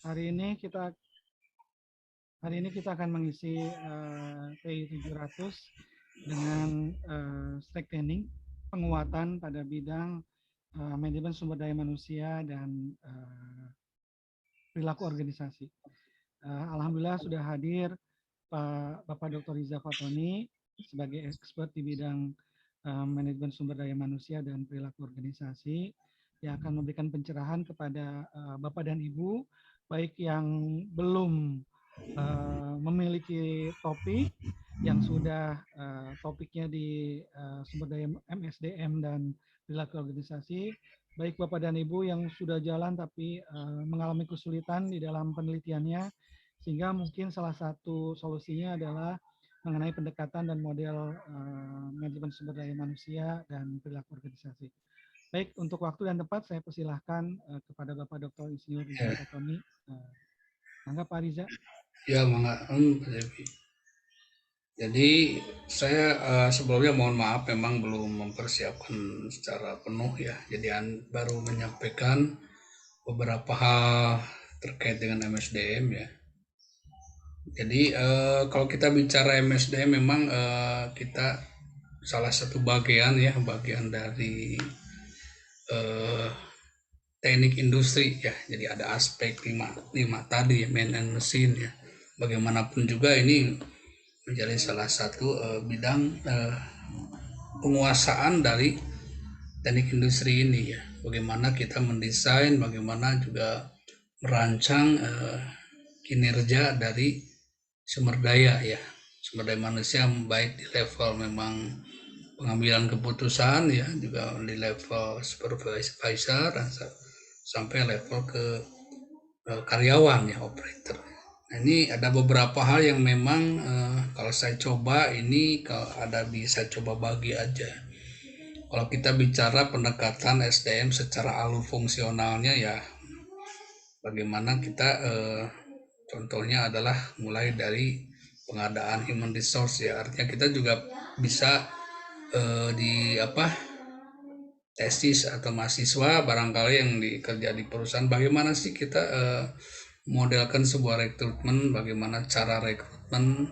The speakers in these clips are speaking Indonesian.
Hari ini kita akan mengisi TI 700 dengan strengthening, penguatan pada bidang manajemen sumber daya manusia dan perilaku organisasi. Alhamdulillah sudah hadir Bapak Dr. Riza Fatoni sebagai expert di bidang manajemen sumber daya manusia dan perilaku organisasi yang akan memberikan pencerahan kepada Bapak dan Ibu, baik yang belum memiliki topik, yang sudah topiknya di sumber daya MSDM dan perilaku organisasi, baik Bapak dan Ibu yang sudah jalan tapi mengalami kesulitan di dalam penelitiannya, sehingga mungkin salah satu solusinya adalah mengenai pendekatan dan model manajemen sumber daya manusia dan perilaku organisasi. Baik, untuk waktu dan tempat saya persilahkan kepada Bapak Dr. Insinyur Riza Fatoni. Mangga Pak Riza. Ya, mangga Pak Devi. Jadi saya sebelumnya mohon maaf memang belum mempersiapkan secara penuh ya. Jadi baru menyampaikan beberapa hal terkait dengan MSDM ya. Jadi kalau kita bicara MSDM memang kita salah satu bagian dari teknik industri ya. Jadi ada aspek lima tadi ya, man and mesin ya. Bagaimanapun juga ini menjadi salah satu bidang penguasaan dari teknik industri ini ya. Bagaimana kita mendesain, bagaimana juga merancang kinerja dari sumber daya ya, sumber daya manusia, baik di level memang pengambilan keputusan ya, juga di level supervisor dan sampai level ke karyawan ya, operator. Nah, ini ada beberapa hal yang memang kalau saya coba ini, kalau ada bisa coba bagi aja. Kalau kita bicara pendekatan SDM secara alur fungsionalnya ya, bagaimana kita contohnya adalah mulai dari pengadaan human resource ya, artinya kita juga bisa di tesis atau mahasiswa barangkali yang kerja di perusahaan, bagaimana sih kita modelkan sebuah rekrutmen, bagaimana cara rekrutmen,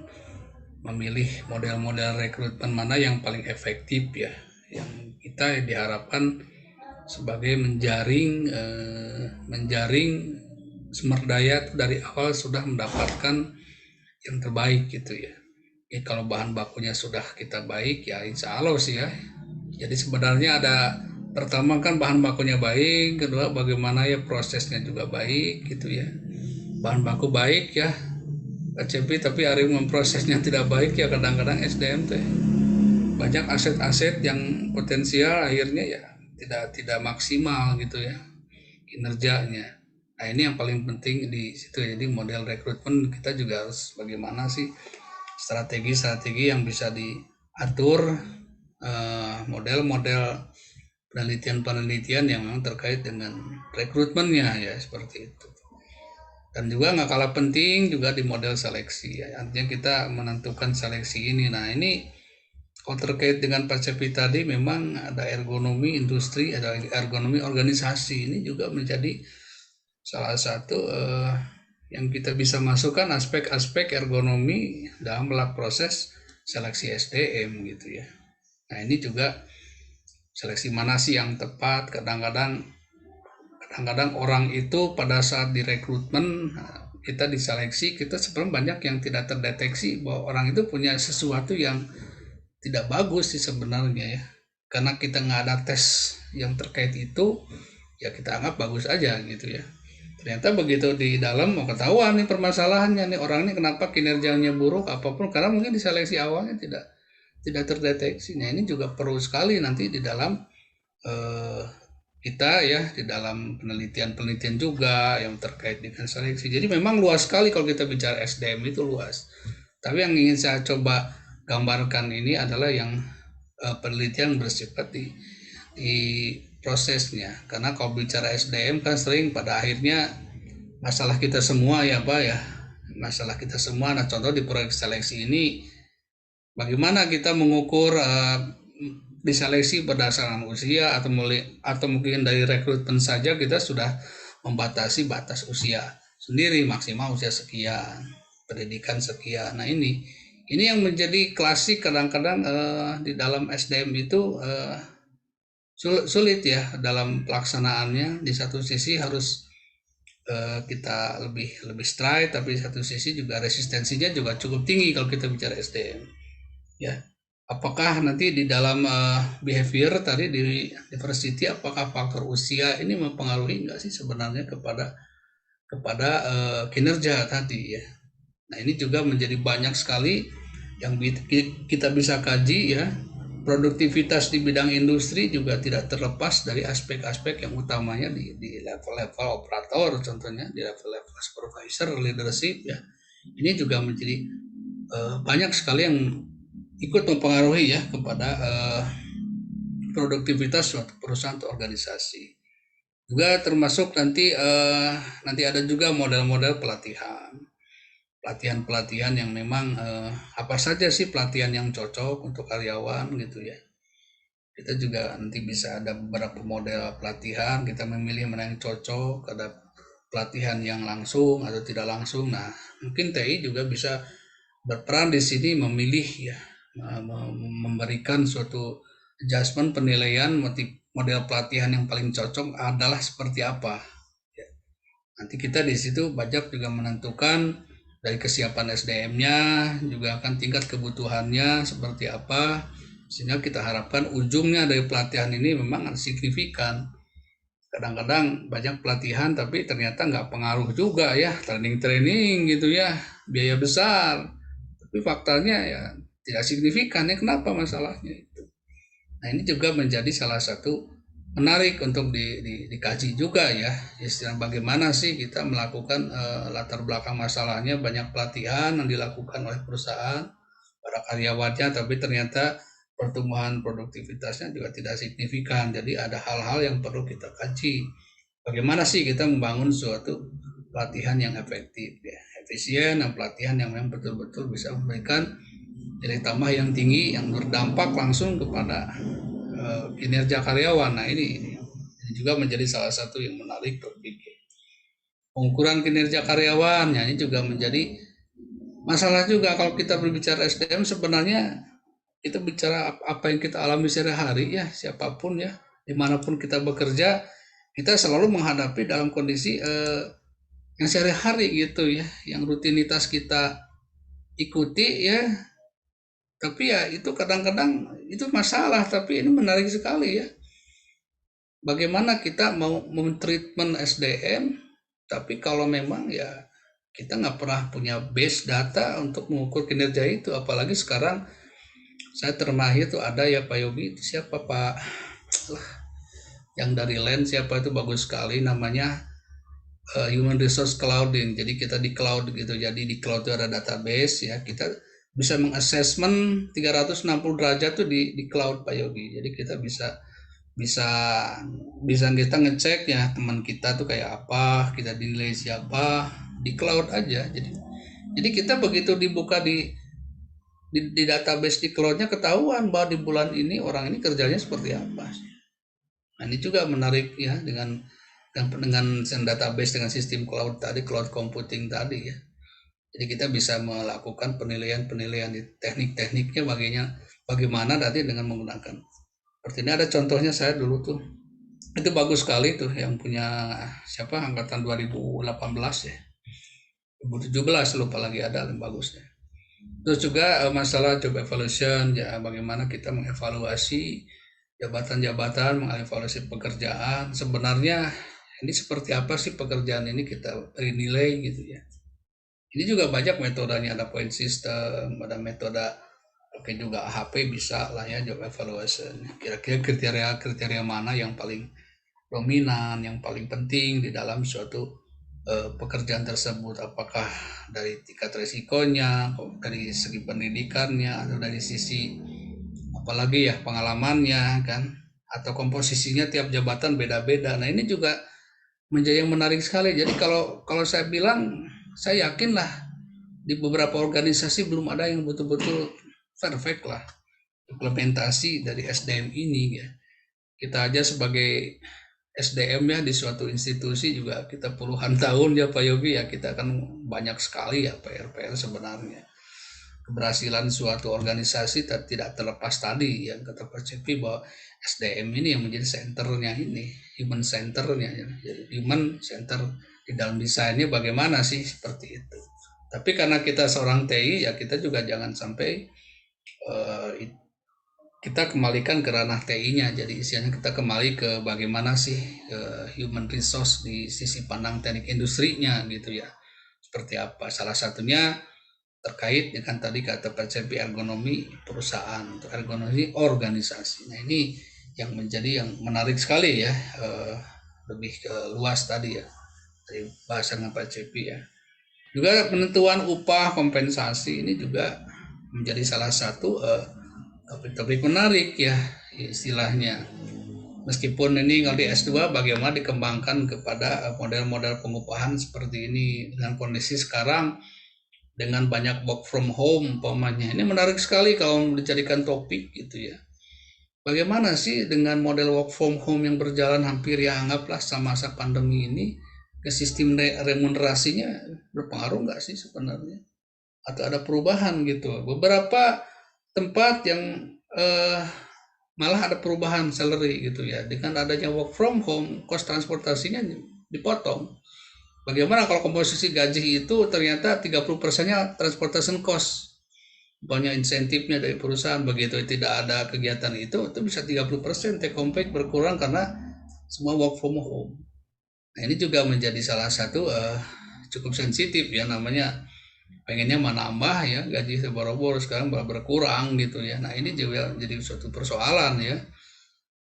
memilih model-model rekrutmen mana yang paling efektif ya, yang kita diharapkan sebagai menjaring sumber daya dari awal sudah mendapatkan yang terbaik gitu ya. Kalau bahan bakunya sudah kita baik ya insya Allah sih ya. Jadi sebenarnya ada, pertama kan bahan bakunya baik, kedua bagaimana ya prosesnya juga baik gitu ya. Bahan baku baik ya KCP, tapi hari memprosesnya tidak baik ya, kadang-kadang SDM tuh banyak aset-aset yang potensial akhirnya ya tidak maksimal gitu ya kinerjanya. Nah ini yang paling penting di situ. Jadi model rekrutmen kita juga harus bagaimana sih strategi-strategi yang bisa diatur, model-model penelitian-penelitian yang memang terkait dengan rekrutmennya ya, seperti itu. Dan juga nggak kalah penting juga di model seleksi ya, artinya kita menentukan seleksi ini. Nah ini kalau terkait dengan PCP tadi memang ada ergonomi industri, ada ergonomi organisasi, ini juga menjadi salah satu yang kita bisa masukkan aspek-aspek ergonomi dalam proses seleksi SDM gitu ya. Nah ini juga seleksi mana sih yang tepat. Kadang-kadang orang itu pada saat direkrutmen kita diseleksi, kita sebenarnya banyak yang tidak terdeteksi bahwa orang itu punya sesuatu yang tidak bagus sih sebenarnya ya, karena kita nggak ada tes yang terkait itu ya, kita anggap bagus aja gitu ya. Ternyata begitu di dalam mau ketahuan nih permasalahannya, nih orang ini kenapa kinerjanya buruk apapun, karena mungkin di seleksi awalnya tidak terdeteksi. Nah ini juga perlu sekali nanti di dalam kita ya, di dalam penelitian juga yang terkait dengan seleksi. Jadi memang luas sekali kalau kita bicara SDM, itu luas. Tapi yang ingin saya coba gambarkan ini adalah yang penelitian bersifat di prosesnya. Karena kalau bicara SDM kan sering pada akhirnya masalah kita semua ya Pak ya. Masalah kita semua. Nah contoh di proyek seleksi ini, bagaimana kita mengukur diseleksi berdasarkan usia, atau mungkin dari rekrutmen saja kita sudah membatasi batas usia sendiri maksimal usia sekian, pendidikan sekian. Nah ini yang menjadi klasik kadang-kadang di dalam SDM itu sulit ya dalam pelaksanaannya. Di satu sisi harus kita lebih lebih strike, tapi di satu sisi juga resistensinya juga cukup tinggi kalau kita bicara SDM. Ya, apakah nanti di dalam behavior tadi di diversity, apakah faktor usia ini mempengaruhi nggak sih sebenarnya kepada kinerja tadi ya. Nah ini juga menjadi banyak sekali yang kita bisa kaji ya. Produktivitas di bidang industri juga tidak terlepas dari aspek-aspek yang utamanya di level-level operator, contohnya di level-level supervisor, leadership ya. Ini juga menjadi banyak sekali yang ikut mempengaruhi ya kepada produktivitas suatu perusahaan atau organisasi. Juga termasuk nanti ada juga model-model pelatihan yang memang apa saja sih pelatihan yang cocok untuk karyawan gitu ya. Kita juga nanti bisa ada beberapa model pelatihan, kita memilih mana yang cocok, ada pelatihan yang langsung atau tidak langsung. Nah, mungkin TI juga bisa berperan di sini memilih ya, memberikan suatu adjustment penilaian model pelatihan yang paling cocok adalah seperti apa. Ya. Nanti kita di situ pajak juga menentukan dari kesiapan SDM-nya, juga akan tingkat kebutuhannya seperti apa, sehingga kita harapkan ujungnya dari pelatihan ini memang signifikan. Kadang-kadang banyak pelatihan tapi ternyata nggak pengaruh juga ya, training gitu ya, biaya besar. Tapi faktanya ya tidak signifikan ya, kenapa masalahnya itu. Nah ini juga menjadi salah satu menarik untuk dikaji juga ya, istilah bagaimana sih kita melakukan latar belakang masalahnya. Banyak pelatihan yang dilakukan oleh perusahaan para karyawannya, tapi ternyata pertumbuhan produktivitasnya juga tidak signifikan. Jadi ada hal-hal yang perlu kita kaji. Bagaimana sih kita membangun suatu pelatihan yang efektif, ya, efisien, dan pelatihan yang memang betul-betul bisa memberikan nilai tambah yang tinggi yang berdampak langsung kepada kinerja karyawan. Nah ini juga menjadi salah satu yang menarik berpikir. Pengukuran kinerja karyawan, ya, ini juga menjadi masalah juga kalau kita berbicara SDM. Sebenarnya kita bicara apa yang kita alami sehari-hari ya, siapapun ya, dimanapun kita bekerja, kita selalu menghadapi dalam kondisi yang sehari-hari gitu ya, yang rutinitas kita ikuti ya. Tapi ya itu kadang-kadang itu masalah, tapi ini menarik sekali ya. Bagaimana kita mau mentreatment SDM, tapi kalau memang ya kita nggak pernah punya base data untuk mengukur kinerja itu. Apalagi sekarang saya termahir tuh ada ya Pak Yogi, siapa Pak yang dari Land, siapa itu bagus sekali namanya Human Resource Clouding. Jadi kita di cloud gitu, jadi di cloud itu ada database ya, kita bisa mengassessment 360 derajat tuh di cloud Pak Yogi. Jadi kita bisa bisa kita ngecek ya teman kita tuh kayak apa, kita dinilai siapa di cloud aja. Jadi kita begitu dibuka di database di cloudnya, ketahuan bahwa di bulan ini orang ini kerjanya seperti apa. Nah ini juga menarik ya dengan database, dengan sistem cloud tadi, cloud computing tadi ya. Jadi kita bisa melakukan penilaian di teknik-tekniknya bagaimana tadi dengan menggunakan. Seperti ini ada contohnya, saya dulu tuh itu bagus sekali tuh yang punya siapa angkatan 2018 ya, 2017 lupa lagi, ada yang bagusnya. Terus juga masalah job evaluation ya, bagaimana kita mengevaluasi jabatan-jabatan, mengevaluasi pekerjaan. Sebenarnya ini seperti apa sih pekerjaan ini, kita nilai gitu ya. Ini juga banyak metodenya, ada point system, ada metode oke juga AHP bisa lah ya, job evaluation. Kira-kira kriteria mana yang paling dominan, yang paling penting di dalam suatu pekerjaan tersebut, apakah dari tingkat resikonya, dari segi pendidikannya, atau dari sisi apalagi ya pengalamannya kan, atau komposisinya tiap jabatan beda-beda. Nah ini juga menjadi yang menarik sekali. Jadi kalau saya bilang, saya yakin lah di beberapa organisasi belum ada yang betul-betul perfect lah implementasi dari SDM ini ya. Kita aja sebagai SDM-nya di suatu institusi juga kita puluhan tahun ya Pak Yogi ya, kita kan banyak sekali ya PR-PR sebenarnya. Keberhasilan suatu organisasi tidak terlepas tadi yang kata Pak Cepi bahwa SDM ini yang menjadi senternya ini, human centernya ya. Jadi human center di dalam desainnya bagaimana sih seperti itu. Tapi karena kita seorang TI ya kita juga jangan sampai uh, kita kembalikan ke ranah TI-nya. Jadi isinya kita kembali ke bagaimana sih human resource di sisi pandang teknik industrinya gitu ya. Seperti apa? Salah satunya terkait dengan tadi kata PCP ergonomi perusahaan untuk ergonomi organisasi. Nah ini yang menjadi yang menarik sekali ya, lebih ke luas tadi ya dari bahasan Pak Cepi ya. Juga penentuan upah kompensasi ini juga menjadi salah satu topik-topik menarik ya istilahnya. Meskipun ini kalau di S2 bagaimana dikembangkan kepada model-model pengupahan seperti ini dengan kondisi sekarang dengan banyak work from home umpamanya. Ini menarik sekali kalau dijadikan topik gitu ya. Bagaimana sih dengan model work from home yang berjalan hampir ya anggaplah semasa pandemi ini ke sistem remunerasinya berpengaruh nggak sih sebenarnya? Atau ada perubahan gitu? Beberapa tempat yang eh, malah ada perubahan salary gitu ya. Dengan adanya work from home, cost transportasinya dipotong. Bagaimana kalau komposisi gaji itu ternyata 30%-nya transportation cost. Banyak insentifnya dari perusahaan, begitu tidak ada kegiatan itu bisa 30% take home pay berkurang karena semua work from home. Nah ini juga menjadi salah satu cukup sensitif ya, namanya pengennya menambah ya gaji seboro-boro sekarang berkurang gitu ya. Nah ini juga jadi suatu persoalan ya.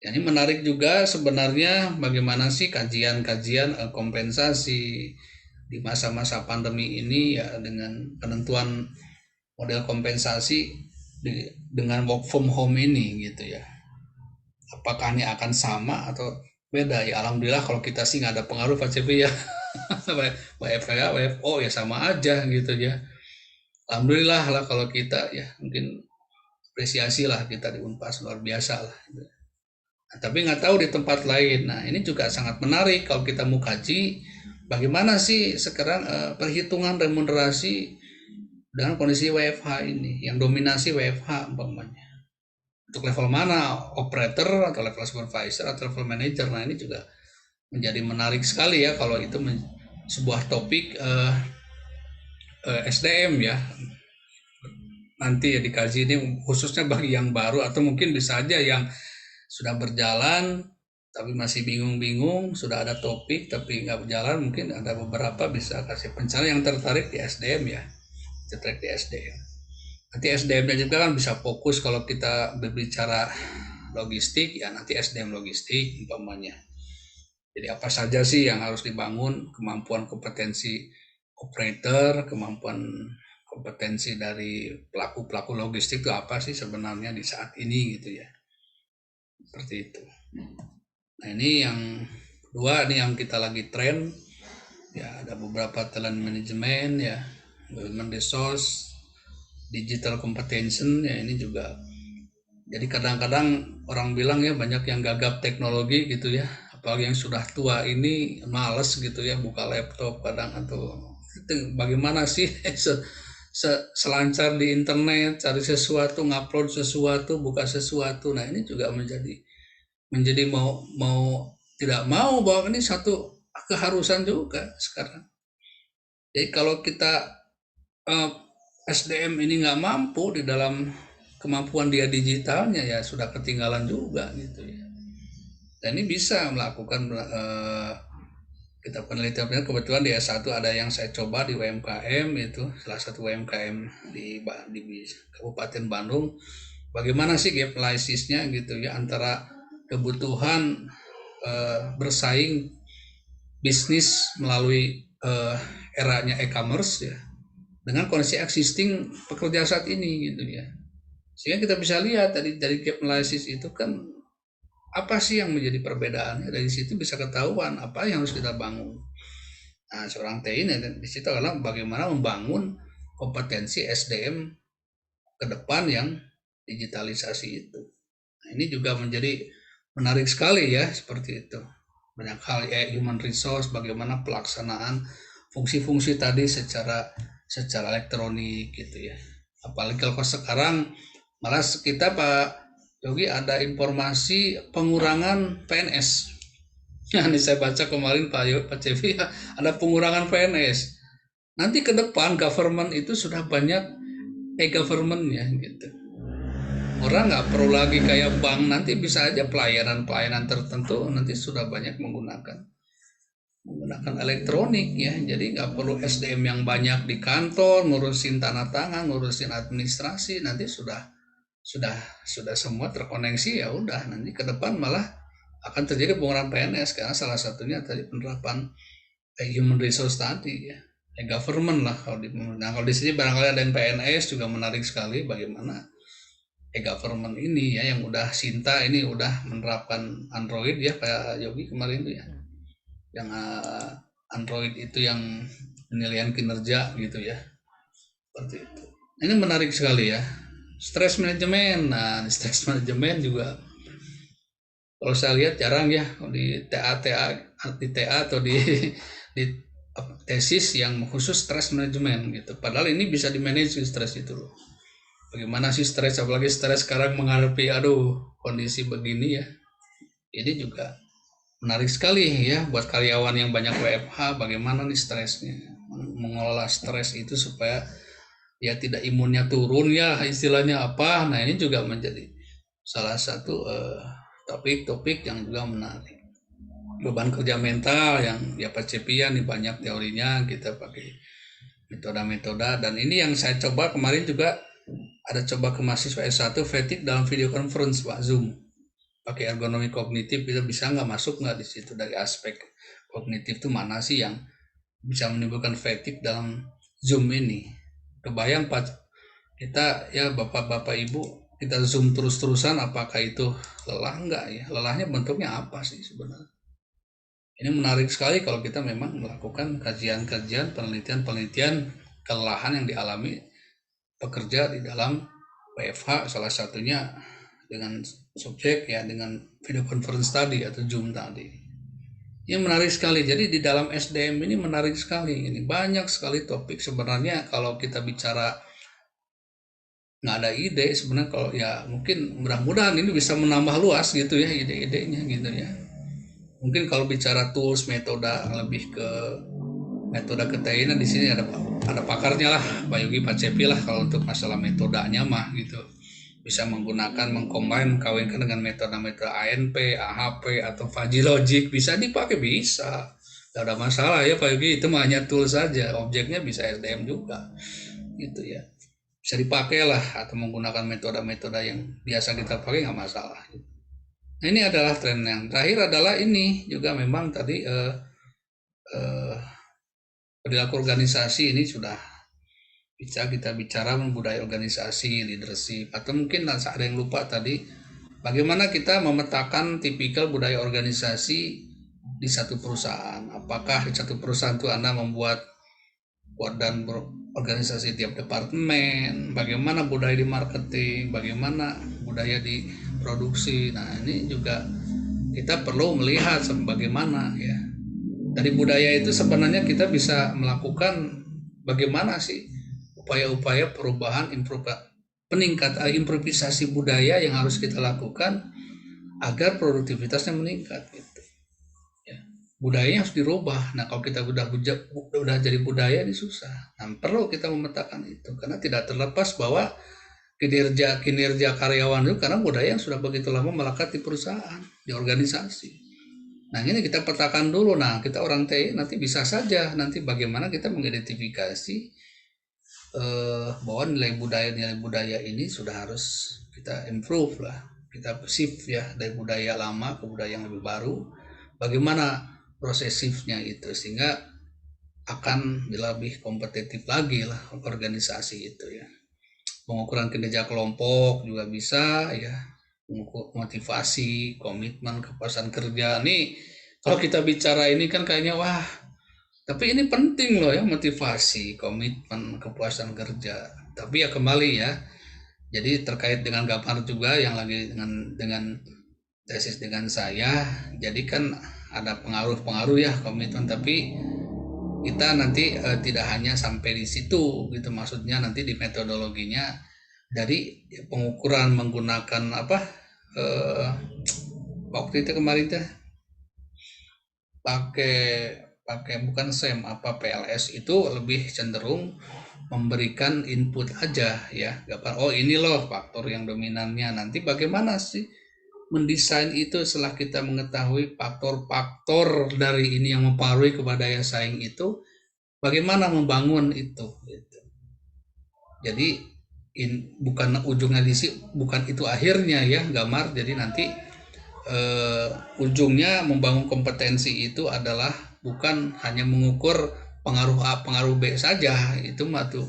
Ini menarik juga sebenarnya bagaimana sih kajian-kajian kompensasi di masa-masa pandemi ini ya dengan penentuan model kompensasi dengan work from home ini gitu ya. Apakah ini akan sama atau beda ya? Alhamdulillah kalau kita sih nggak ada pengaruh Pak Cepi ya. WFH, WFO ya sama aja gitu ya. Alhamdulillah lah kalau kita ya mungkin apresiasi lah kita di Unpas luar biasa lah. Gitu. Nah, tapi nggak tahu di tempat lain. Nah ini juga sangat menarik kalau kita mau kaji bagaimana sih sekarang perhitungan remunerasi dengan kondisi WFH ini, yang dominasi WFH umpamanya. Untuk level mana, operator atau level supervisor atau level manager. Nah ini juga menjadi menarik sekali ya kalau itu sebuah topik SDM ya. Nanti ya dikaji ini khususnya bagi yang baru atau mungkin bisa aja yang sudah berjalan tapi masih bingung-bingung, sudah ada topik tapi nggak berjalan, mungkin ada beberapa bisa kasih pencerahan yang tertarik di SDM ya, tertarik di SDM. Nanti SDM-nya juga kan bisa fokus kalau kita berbicara logistik ya nanti SDM logistik umpamanya. Jadi apa saja sih yang harus dibangun, kemampuan kompetensi operator, kemampuan kompetensi dari pelaku-pelaku logistik itu apa sih sebenarnya di saat ini gitu ya. Seperti itu. Nah ini yang kedua, ini yang kita lagi tren ya, ada beberapa talent management ya, human resource, digital competence ya, ini juga jadi kadang-kadang orang bilang ya banyak yang gagap teknologi gitu ya, apalagi yang sudah tua ini males gitu ya buka laptop kadang atau bagaimana sih selancar di internet cari sesuatu, ngupload sesuatu, buka sesuatu. Nah ini juga menjadi mau tidak mau bahwa ini satu keharusan juga sekarang. Jadi kalau kita SDM ini nggak mampu di dalam kemampuan dia digitalnya ya sudah ketinggalan juga gitu ya. Dan ini bisa melakukan kita penelitian kebetulan di S1 ada yang saya coba di UMKM, itu salah satu UMKM di Kabupaten Bandung. Bagaimana sih gap analysisnya gitu ya antara kebutuhan bersaing bisnis melalui eranya e-commerce ya dengan kondisi existing pekerja saat ini gitu ya. Sehingga kita bisa lihat dari gap analysis itu kan apa sih yang menjadi perbedaannya, dari situ bisa ketahuan apa yang harus kita bangun. Nah, seorang TI di situ adalah bagaimana membangun kompetensi SDM ke depan yang digitalisasi itu. Nah, ini juga menjadi menarik sekali ya seperti itu. banyak hal ya, human resource, bagaimana pelaksanaan fungsi-fungsi tadi secara elektronik gitu ya. Apalagi kalau sekarang malah kita Pak Yogi ada informasi pengurangan PNS. Ya, ini saya baca kemarin Pak Cevi, ada pengurangan PNS. Nanti ke depan government itu sudah banyak e-government-nya gitu. Orang nggak perlu lagi kayak bank, nanti bisa aja pelayanan-pelayanan tertentu nanti sudah banyak menggunakan elektronik ya. Jadi nggak perlu SDM yang banyak di kantor ngurusin tanda tangan, ngurusin administrasi, nanti sudah sudah semua terkoneksi, ya udah nanti ke depan malah akan terjadi pengurangan PNS karena salah satunya tadi penerapan human resource tadi ya. Government lah kalau di, nah kalau di sini barangkali ada yang PNS juga menarik sekali bagaimana government ini ya, yang udah Sinta ini udah menerapkan Android ya Pak Yogi kemarin itu ya, yang Android itu yang penilaian kinerja gitu ya, seperti itu. Ini menarik sekali ya. Stress management, nah stress management juga kalau saya lihat jarang ya di TA atau di tesis yang khusus stress management gitu. Padahal ini bisa di manage stress itu loh. Bagaimana sih stres, apalagi stres sekarang menghadapi kondisi begini ya. Ini juga menarik sekali ya buat karyawan yang banyak WFH, bagaimana nih stresnya, mengelola stres itu supaya ya tidak imunnya turun ya istilahnya apa. Nah ini juga menjadi salah satu topik-topik yang juga menarik. Beban kerja mental yang ya Pak Cepian nih banyak teorinya, kita pakai metode-metode, dan ini yang saya coba kemarin juga ada coba ke mahasiswa S1 fatigue dalam video conference Pak, Zoom pakai ergonomi kognitif, itu bisa nggak masuk nggak di situ dari aspek kognitif tuh mana sih yang bisa menimbulkan fatigue dalam Zoom ini. Kebayang Pak, kita ya bapak-bapak ibu kita Zoom terus-terusan, apakah itu lelah nggak ya, lelahnya bentuknya apa sih sebenarnya. Ini menarik sekali kalau kita memang melakukan kajian-kajian, penelitian-penelitian kelelahan yang dialami pekerja di dalam WFH, salah satunya dengan subjek ya dengan video conference tadi atau Zoom tadi. Ini menarik sekali. Jadi di dalam SDM ini menarik sekali. Ini banyak sekali topik sebenarnya. Kalau kita bicara nggak ada ide sebenarnya, kalau ya mungkin mudah-mudahan ini bisa menambah luas gitu ya ide-idenya gitu ya. Mungkin kalau bicara tools, metode lebih ke metode ketainan, di sini ada pakarnya lah, Pak Yogi, Pak Cepi lah kalau untuk masalah metodenya mah gitu. Bisa menggunakan mengcombine kawinkan dengan metode-metode ANP, AHP atau Fuzzy Logic, bisa dipakai, bisa. Tidak ada masalah ya Pak Yogi, itu hanya tool saja, objeknya bisa SDM juga. Gitu ya. Bisa dipakai lah atau menggunakan metode-metode yang biasa kita pakai, nggak masalah. Nah, ini adalah tren yang terakhir adalah ini juga memang tadi perilaku organisasi ini sudah bisa kita bicara budaya organisasi, leadership, atau mungkin ada yang lupa tadi bagaimana kita memetakan tipikal budaya organisasi di satu perusahaan. Apakah di satu perusahaan itu Anda membuat dan organisasi tiap departemen, bagaimana budaya di marketing, bagaimana budaya di produksi. Nah ini juga kita perlu melihat bagaimana ya dari budaya itu sebenarnya kita bisa melakukan bagaimana sih upaya-upaya perubahan, improvisasi budaya yang harus kita lakukan agar produktivitasnya meningkat gitu. Ya. Budayanya harus dirubah. Nah kalau kita udah jadi budaya ini susah. Nah perlu kita memetakan itu karena tidak terlepas bahwa kinerja karyawan itu karena budaya yang sudah begitu lama melekat di perusahaan, di organisasi. Nah ini kita petakan dulu. Nah kita orang TI nanti bisa saja nanti bagaimana kita mengidentifikasi bahwa nilai budaya ini sudah harus kita improve lah, kita shift ya dari budaya lama ke budaya yang lebih baru. Bagaimana proses shiftnya itu sehingga akan lebih kompetitif lagi lah organisasi itu ya. Pengukuran kinerja kelompok juga bisa ya, motivasi, komitmen, kepuasan kerja. Nih kalau kita bicara ini kan kayaknya wah, tapi ini penting loh ya, motivasi, komitmen, kepuasan kerja. Tapi ya kembali ya, jadi terkait dengan gambar juga yang lagi dengan tesis dengan saya. Jadi kan ada pengaruh-pengaruh ya komitmen, tapi kita nanti tidak hanya sampai di situ gitu, maksudnya nanti di metodologinya dari pengukuran menggunakan apa eh, waktu itu kemarin teh pakai pakai bukan SEM apa PLS itu lebih cenderung memberikan input aja ya, gambar oh ini loh faktor yang dominannya, nanti bagaimana sih mendesain itu setelah kita mengetahui faktor-faktor dari ini yang mempengaruhi kepada daya saing itu, bagaimana membangun itu gitu. Jadi bukan ujungnya bukan itu akhirnya ya gambar, jadi nanti ujungnya membangun kompetensi itu adalah bukan hanya mengukur pengaruh A pengaruh B saja, itu mah tuh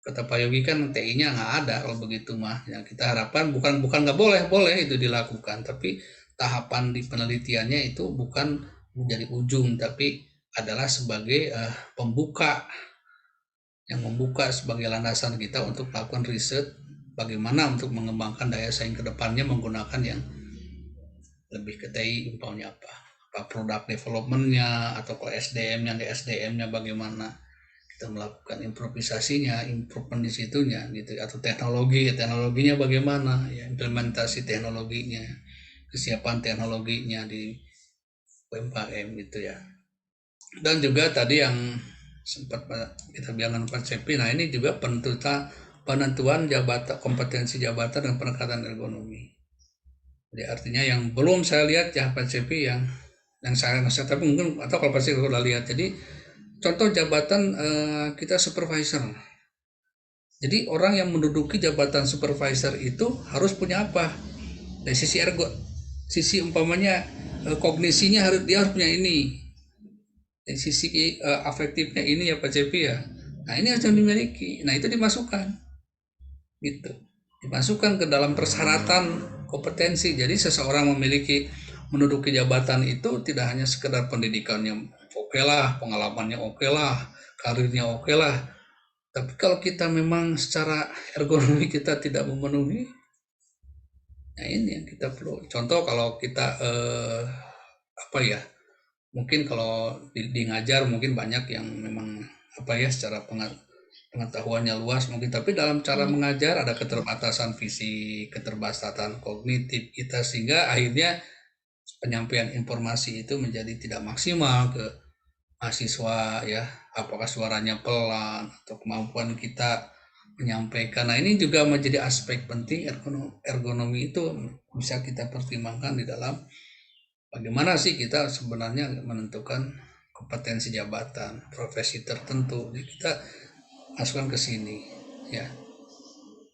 kata Pak Yogi kan TI-nya nggak ada kalau begitu mah. Yang kita harapkan bukan nggak boleh, boleh itu dilakukan, tapi tahapan di penelitiannya itu bukan menjadi ujung, tapi adalah sebagai pembuka, yang membuka sebagai landasan kita untuk melakukan riset bagaimana untuk mengembangkan daya saing kedepannya menggunakan yang lebih ke TI, umpamanya apa produk developmentnya, atau ke SDM-nya, ke SDM-nya bagaimana kita melakukan improvisasinya, improvement di situnya gitu, atau teknologinya bagaimana ya, implementasi teknologinya, kesiapan teknologinya di UMKM gitu ya. Dan juga tadi yang sempat kita bilang Pak Cepi, nah ini juga penentuan jabatan, kompetensi jabatan dan peningkatan ergonomi. Jadi artinya yang belum saya lihat ya Pak Cepi, yang saya tapi mungkin atau kalau pasti udah lihat. Jadi contoh jabatan kita supervisor. Jadi orang yang menduduki jabatan supervisor itu harus punya apa? Dari sisi sisi umpamanya kognisinya dia harus punya ini. Dari sisi afektifnya ini ya Pak Cepi ya. Nah ini harus dimiliki. Nah itu dimasukkan, gitu. Dimasukkan ke dalam persyaratan kompetensi. Jadi seseorang menduduki jabatan itu tidak hanya sekedar pendidikannya oke lah, pengalamannya oke lah, karirnya oke lah. Tapi kalau kita memang secara ergonomi kita tidak memenuhi, nah ini yang kita perlu. Contoh kalau kita apa ya, mungkin kalau di ngajar mungkin banyak yang memang apa ya secara pengetahuannya luas mungkin, tapi dalam cara mengajar ada keterbatasan fisik, keterbatasan kognitif kita, sehingga akhirnya penyampaian informasi itu menjadi tidak maksimal ke mahasiswa ya, apakah suaranya pelan atau kemampuan kita menyampaikan. Nah ini juga menjadi aspek penting ergonomi itu bisa kita pertimbangkan di dalam bagaimana sih kita sebenarnya menentukan kompetensi jabatan profesi tertentu. Jadi kita masukkan ke sini ya.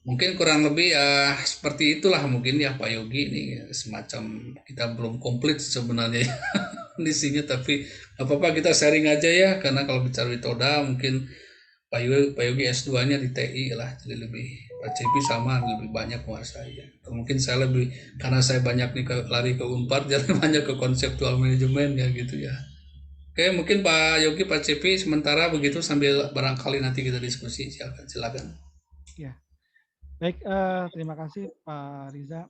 Mungkin kurang lebih seperti itulah mungkin ya Pak Yogi, ini semacam kita belum komplit sebenarnya kondisinya, tapi apa-apa kita sharing aja ya, karena kalau bicara Witoda mungkin Pak Yogi S2-nya di TI lah, jadi lebih Pak Cepi sama lebih banyak menguasai. Mungkin saya lebih, karena saya banyak nih lari ke Unpad, jadi banyak ke konseptual manajemen ya gitu ya. Oke, mungkin Pak Yogi, Pak Cepi sementara begitu sambil barangkali nanti kita diskusi, silakan. Ya, baik. Terima kasih Pak Riza.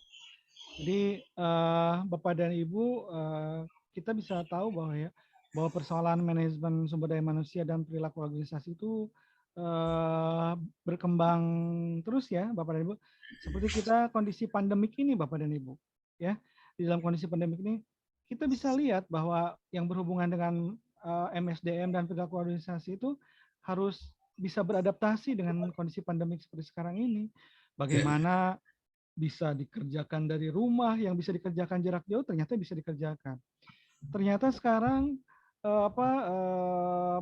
Jadi Bapak dan Ibu, kita bisa tahu bahwa persoalan manajemen sumber daya manusia dan perilaku organisasi itu berkembang terus ya Bapak dan Ibu. Seperti kita kondisi pandemik ini Bapak dan Ibu, ya. Di dalam kondisi pandemik ini kita bisa lihat bahwa yang berhubungan dengan MSDM dan perilaku organisasi itu harus bisa beradaptasi dengan kondisi pandemik seperti sekarang ini. Bagaimana bisa dikerjakan dari rumah, yang bisa dikerjakan jarak jauh ternyata bisa dikerjakan. Ternyata sekarang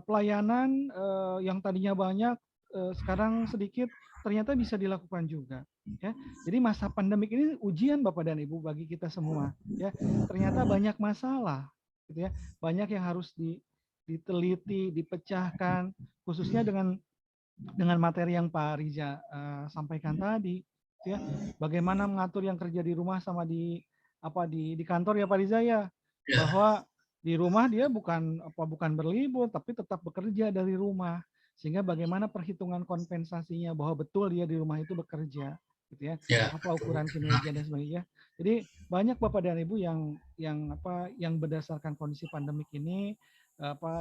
pelayanan yang tadinya banyak sekarang sedikit ternyata bisa dilakukan juga. Ya, jadi masa pandemik ini ujian Bapak dan Ibu bagi kita semua. Ya, ternyata banyak masalah, gitu ya, banyak yang harus diteliti, dipecahkan, khususnya dengan materi yang Pak Riza sampaikan tadi. Ya, bagaimana mengatur yang kerja di rumah sama di kantor ya Pak Riza ya, bahwa di rumah dia bukan berlibur tapi tetap bekerja dari rumah, sehingga bagaimana perhitungan kompensasinya bahwa betul dia di rumah itu bekerja gitu ya. Ya, Apa betul. ukuran kinerja dan sebagainya. Jadi banyak Bapak dan Ibu yang berdasarkan kondisi pandemik ini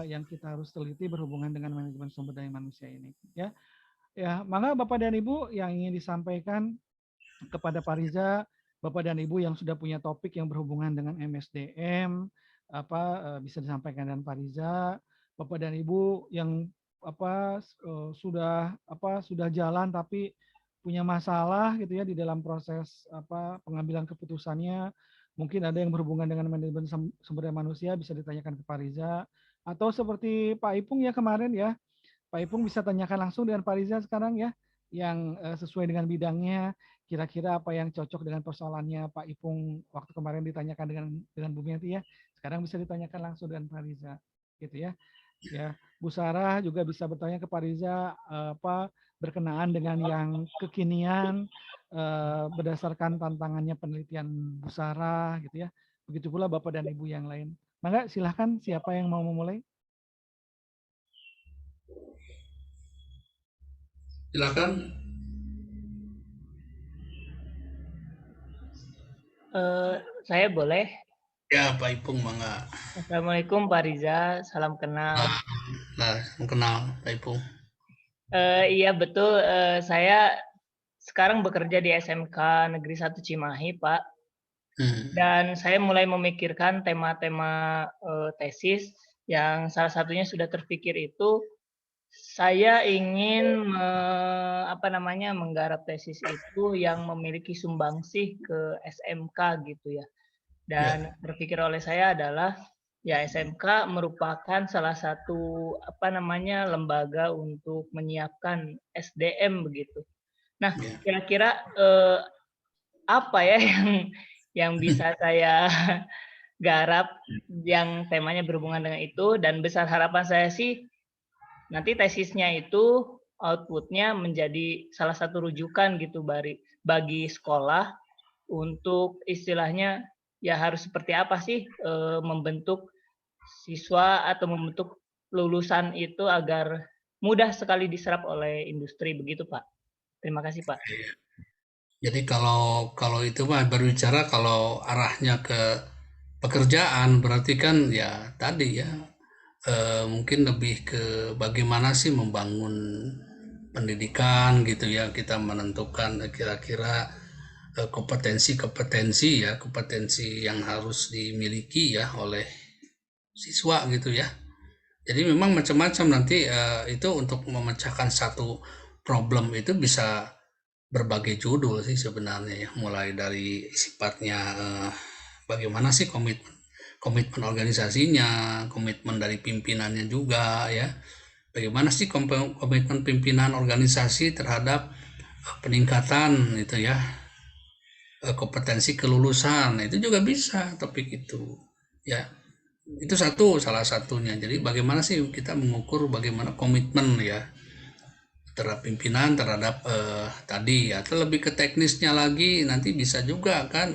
yang kita harus teliti berhubungan dengan manajemen sumber daya manusia ini, ya. Ya, maka Bapak dan Ibu yang ingin disampaikan kepada Pak Riza, Bapak dan Ibu yang sudah punya topik yang berhubungan dengan MSDM, bisa disampaikan dengan Pak Riza. Bapak dan Ibu yang sudah jalan tapi punya masalah gitu ya di dalam proses pengambilan keputusannya. Mungkin ada yang berhubungan dengan manajemen sumber daya manusia bisa ditanyakan ke Pak Riza, atau seperti Pak Ipung ya kemarin ya, Pak Ipung bisa tanyakan langsung dengan Pak Riza sekarang ya, yang sesuai dengan bidangnya, kira-kira apa yang cocok dengan persoalannya Pak Ipung waktu kemarin ditanyakan dengan Bu Mianti ya, sekarang bisa ditanyakan langsung dengan Pak Riza, gitu ya. Ya, Bu Sarah juga bisa bertanya ke Pak Riza berkenaan dengan yang kekinian berdasarkan tantangannya penelitian Bu Sarah gitu ya. Begitu pula Bapak dan Ibu yang lain. Maka silahkan siapa yang mau memulai? Silakan. Saya boleh. Ya, Pak Ipung, mangga. Assalamualaikum Pak Riza, salam kenal. Nah, kenal Pak Ipung. Iya betul, saya sekarang bekerja di SMK Negeri 1 Cimahi, Pak. Dan saya mulai memikirkan tema-tema tesis yang salah satunya sudah terpikir itu saya ingin menggarap tesis itu yang memiliki sumbangsih ke SMK gitu ya. Dan terpikir oleh saya adalah ya SMK merupakan salah satu lembaga untuk menyiapkan SDM begitu. Nah, kira-kira apa ya yang bisa saya garap yang temanya berhubungan dengan itu, dan besar harapan saya sih nanti tesisnya itu outputnya menjadi salah satu rujukan gitu bagi sekolah untuk istilahnya ya harus seperti apa sih membentuk siswa atau membentuk lulusan itu agar mudah sekali diserap oleh industri begitu Pak. Terima kasih Pak. Jadi kalau itu mah berbicara kalau arahnya ke pekerjaan berarti kan ya tadi ya mungkin lebih ke bagaimana sih membangun pendidikan gitu ya, kita menentukan kira-kira kompetensi yang harus dimiliki ya oleh siswa gitu ya. Jadi memang macam-macam nanti itu untuk memecahkan satu problem itu bisa berbagai judul sih sebenarnya ya, mulai dari sifatnya bagaimana sih komitmen organisasinya, komitmen dari pimpinannya juga ya, bagaimana sih komitmen pimpinan organisasi terhadap peningkatan itu ya kompetensi kelulusan, itu juga bisa topik itu ya. Itu salah satunya. Jadi bagaimana sih kita mengukur bagaimana komitmen ya terhadap pimpinan terhadap tadi, atau lebih ke teknisnya lagi nanti bisa juga kan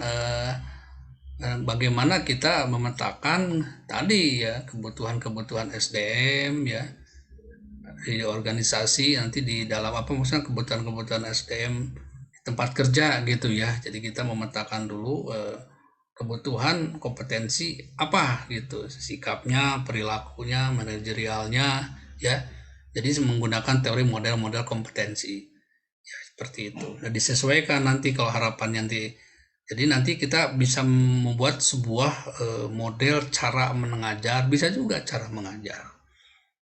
bagaimana kita memetakan tadi ya kebutuhan-kebutuhan SDM ya di organisasi, nanti di dalam apa maksudnya kebutuhan-kebutuhan SDM di tempat kerja gitu ya. Jadi kita memetakan dulu kebutuhan kompetensi apa gitu, sikapnya, perilakunya, manajerialnya ya. Jadi menggunakan teori model-model kompetensi ya, seperti itu. Nah, disesuaikan nanti kalau harapan nanti, jadi nanti kita bisa membuat sebuah model cara mengajar, bisa juga cara mengajar.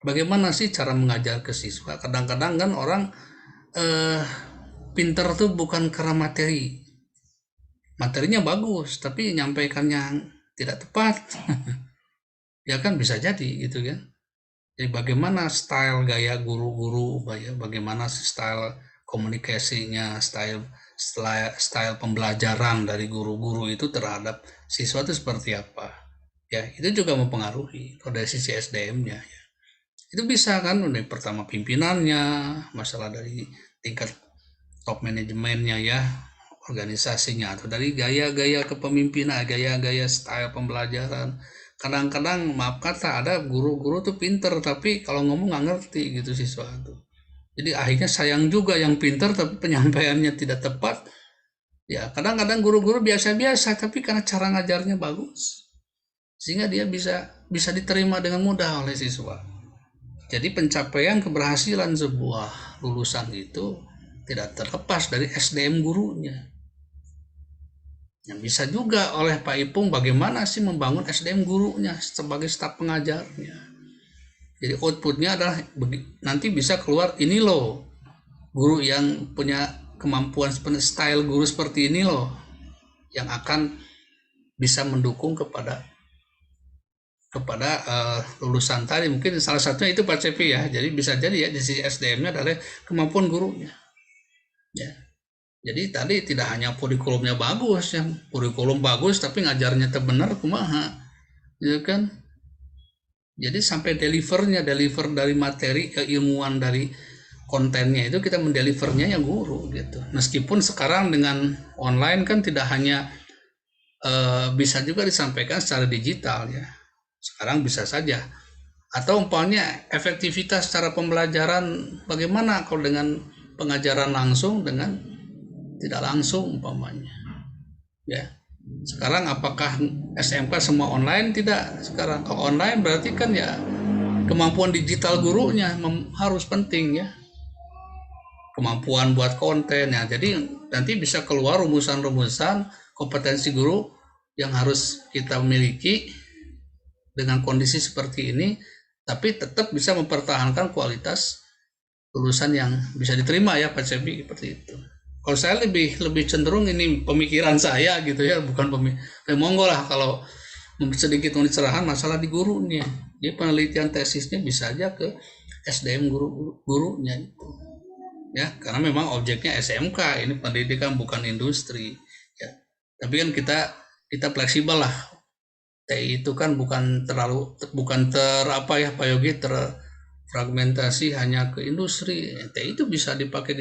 Bagaimana sih cara mengajar ke siswa? Kadang-kadang kan orang eh, pinter tuh bukan karena materinya bagus, tapi nyampaikannya tidak tepat. Ya kan bisa jadi gitu kan. Jadi bagaimana style gaya guru-guru, bagaimana style komunikasinya, style pembelajaran dari guru-guru itu terhadap siswa itu seperti apa. Ya, itu juga mempengaruhi kalau dari sisi SDM-nya. Ya. Itu bisa kan dari pertama pimpinannya, masalah dari tingkat top manajemennya ya, organisasinya, atau dari gaya-gaya kepemimpinan, gaya-gaya style pembelajaran. Kadang-kadang maaf kata ada guru-guru tuh pinter tapi kalau ngomong nggak ngerti gitu siswa tuh Jadi akhirnya sayang juga yang pintar tapi penyampaiannya tidak tepat. Ya, kadang-kadang guru-guru biasa-biasa tapi karena cara ngajarnya bagus, sehingga dia bisa diterima dengan mudah oleh siswa. Jadi pencapaian keberhasilan sebuah lulusan itu tidak terlepas dari SDM gurunya. Yang bisa juga oleh Pak Ipung bagaimana sih membangun SDM gurunya sebagai staf pengajarnya. Jadi outputnya adalah nanti bisa keluar ini loh, guru yang punya kemampuan style guru seperti ini loh, yang akan bisa mendukung kepada lulusan tadi. Mungkin salah satunya itu Pak Cepi ya. Jadi bisa jadi ya di sisi SDM-nya adalah kemampuan gurunya. Ya. Jadi tadi tidak hanya kurikulumnya bagus, yang kurikulum bagus tapi ngajarnya benar kumaha, ya kan? Jadi sampai deliver dari materi keilmuan dari kontennya itu kita mendelivernya yang guru gitu. Meskipun sekarang dengan online kan tidak hanya bisa juga disampaikan secara digital ya. Sekarang bisa saja. Atau umpamanya efektivitas cara pembelajaran bagaimana kalau dengan pengajaran langsung dengan tidak langsung umpamanya. Ya. Sekarang apakah SMK semua online? Tidak. Sekarang kalau online berarti kan ya kemampuan digital gurunya harus penting ya. Kemampuan buat konten ya. Jadi nanti bisa keluar rumusan-rumusan kompetensi guru yang harus kita miliki dengan kondisi seperti ini, tapi tetap bisa mempertahankan kualitas lulusan yang bisa diterima ya Pak Cepi, seperti itu. Kalau saya lebih cenderung ini pemikiran saya gitu ya, bukan monggo lah kalau sedikit mencerahan masalah di gurunya. Jadi penelitian tesisnya bisa aja ke SDM gurunya itu. Ya, karena memang objeknya SMK, ini pendidikan bukan industri ya. Tapi kan kita fleksibel lah. TI itu kan bukan Pak Yogi terfragmentasi hanya ke industri. TI itu bisa dipakai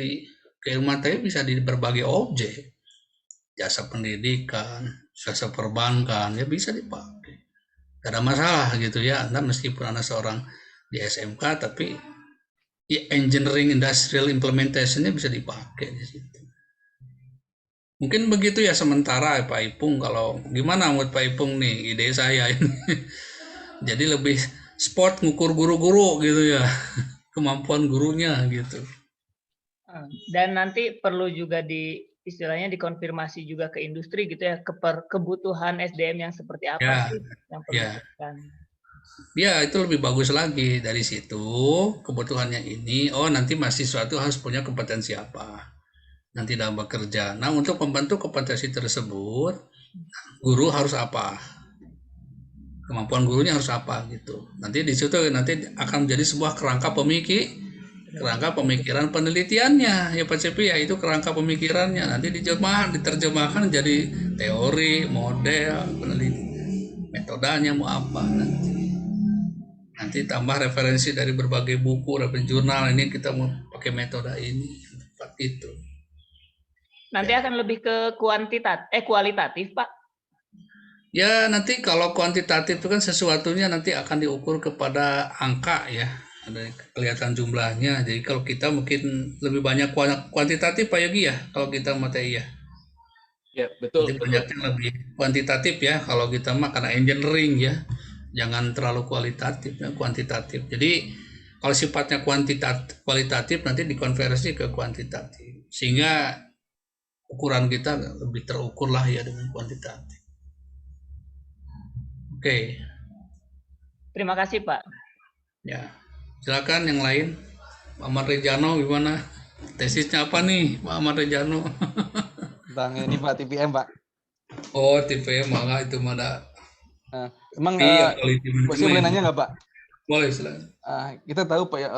keilmuan TI bisa di berbagai objek, jasa pendidikan, jasa perbankan, ya bisa dipakai. Gak ada masalah gitu ya. Anda meskipun Anda seorang di SMK, tapi ya, engineering industrial implementation-nya bisa dipakai di situ. Mungkin begitu ya sementara Pak Ipung. Kalau gimana menurut Pak Ipung nih ide saya ini? Jadi lebih sport ngukur guru-guru gitu ya, kemampuan gurunya gitu. Dan nanti perlu juga istilahnya dikonfirmasi juga ke industri gitu ya, kebutuhan SDM yang seperti apa Ya, sih yang perlu dilakukan. Ya, itu lebih bagus lagi. Dari situ kebutuhannya ini, nanti mahasiswa itu harus punya kompetensi apa nanti dalam bekerja. Nah, untuk membantu kompetensi tersebut, guru harus apa? Kemampuan gurunya harus apa gitu. Nanti di situ nanti akan menjadi sebuah kerangka pemikiran penelitiannya ya Pak Cepi ya, itu kerangka pemikirannya nanti diterjemahkan jadi teori, model, penelitian, metodenya mau apa nanti tambah referensi dari berbagai buku, referensi jurnal, ini kita mau pakai metode ini seperti itu. Nanti akan lebih ke kualitatif Pak? Ya nanti kalau kuantitatif itu kan sesuatunya nanti akan diukur kepada angka ya, ada kelihatan jumlahnya. Jadi kalau kita mungkin lebih banyak kuantitatif Pak Yogi ya, kalau kita materi ya. Ya betul. Jadi banyaknya lebih kuantitatif ya kalau kita mah, karena engineering ya. Jangan terlalu kualitatif ya, kuantitatif. Jadi kalau sifatnya kualitatif nanti dikonversi ke kuantitatif, sehingga ukuran kita lebih terukur lah ya dengan kuantitatif. Oke. Terima kasih Pak. Ya, silakan yang lain. Pak Ahmad Rejano gimana? Tesisnya apa nih Pak Ahmad Rejano? Tentang ini Pak, TPM Pak. Oh TPM, malah itu mana? Emang saya boleh nanya nggak Pak? Boleh silakan. Kita tahu Pak ya,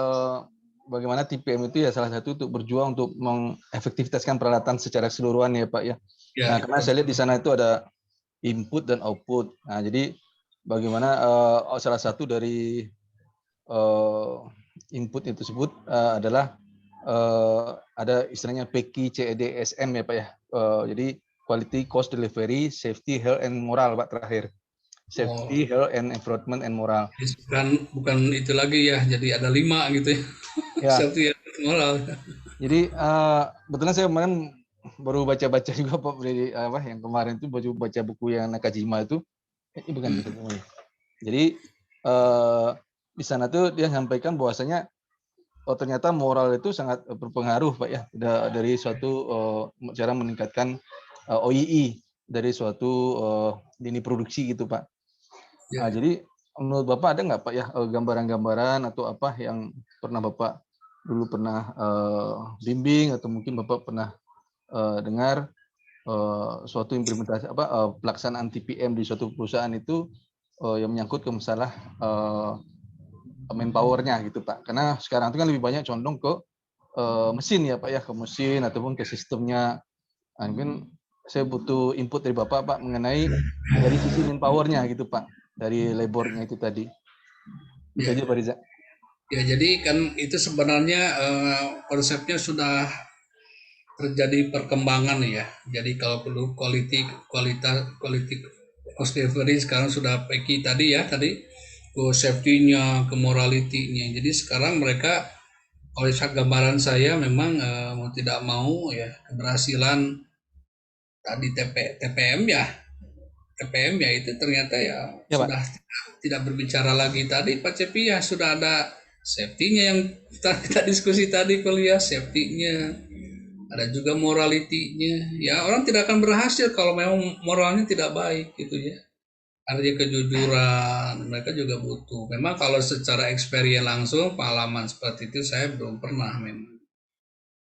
bagaimana TPM itu ya salah satu untuk berjuang untuk mengefektivitaskan peralatan secara keseluruhan ya Pak ya. Nah, karena saya lihat di sana itu ada input dan output. Nah, jadi bagaimana salah satu dari input itu tersebut adalah ada istilahnya PKI CEDSM ya Pak ya. Jadi quality, cost, delivery, safety, health, and moral Pak terakhir. safety, health, and environment, and moral. Bukan itu lagi ya, jadi ada 5 gitu ya. Ya. Safety, health, moral. Jadi kebetulan saya kemarin baru baca-baca juga Pak dari yang kemarin itu baca buku yang Nakajima itu. Ini bukan. Jadi di sana tuh dia sampaikan bahwasanya ternyata moral itu sangat berpengaruh Pak ya, dari suatu cara meningkatkan OII dari suatu lini produksi gitu Pak. Ya. Jadi menurut Bapak ada nggak Pak ya gambaran-gambaran atau apa yang pernah Bapak dulu pernah bimbing atau mungkin Bapak pernah dengar suatu implementasi pelaksanaan TPM di suatu perusahaan itu yang menyangkut ke masalah manpower-nya gitu Pak. Karena sekarang itu kan lebih banyak condong ke mesin ya Pak ya, ke mesin ataupun ke sistemnya. Nah, mungkin saya butuh input dari Bapak Pak mengenai dari sisi manpower-nya gitu Pak, dari labor-nya itu tadi. Itu aja Pak Riza. Ya, jadi kan itu sebenarnya konsepnya sudah terjadi perkembangan ya. Jadi kalau perlu kualitas cost delivery sekarang sudah PEKI tadi ya, ke safety-nya, ke morality-nya. Jadi sekarang mereka, kalau gambaran saya memang mau tidak mau ya, keberhasilan tadi TPM ya itu ternyata ya sudah tidak berbicara lagi tadi Pak Cepi ya, sudah ada safety-nya yang kita diskusi tadi kuliah, safety-nya, ada juga morality-nya. Ya orang tidak akan berhasil kalau memang moralnya tidak baik gitu ya. Artinya kejujuran mereka juga butuh. Memang kalau secara experience langsung pengalaman seperti itu saya belum pernah memang.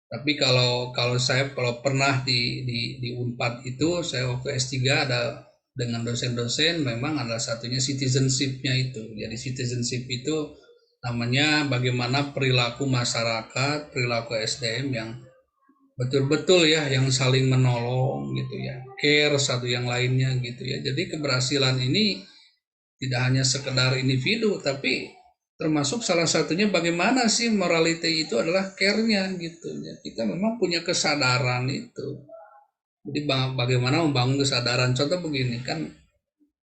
Tapi kalau saya pernah di Unpad itu, saya waktu S3 ada dengan dosen-dosen, memang ada satunya citizenship-nya itu. Jadi citizenship itu namanya bagaimana perilaku masyarakat, perilaku SDM yang betul-betul ya, yang saling menolong gitu ya, care satu yang lainnya gitu ya. Jadi keberhasilan ini tidak hanya sekedar individu, tapi termasuk salah satunya bagaimana sih morality itu adalah care-nya gitu ya. Kita memang punya kesadaran itu. Jadi bagaimana membangun kesadaran. Contoh begini kan,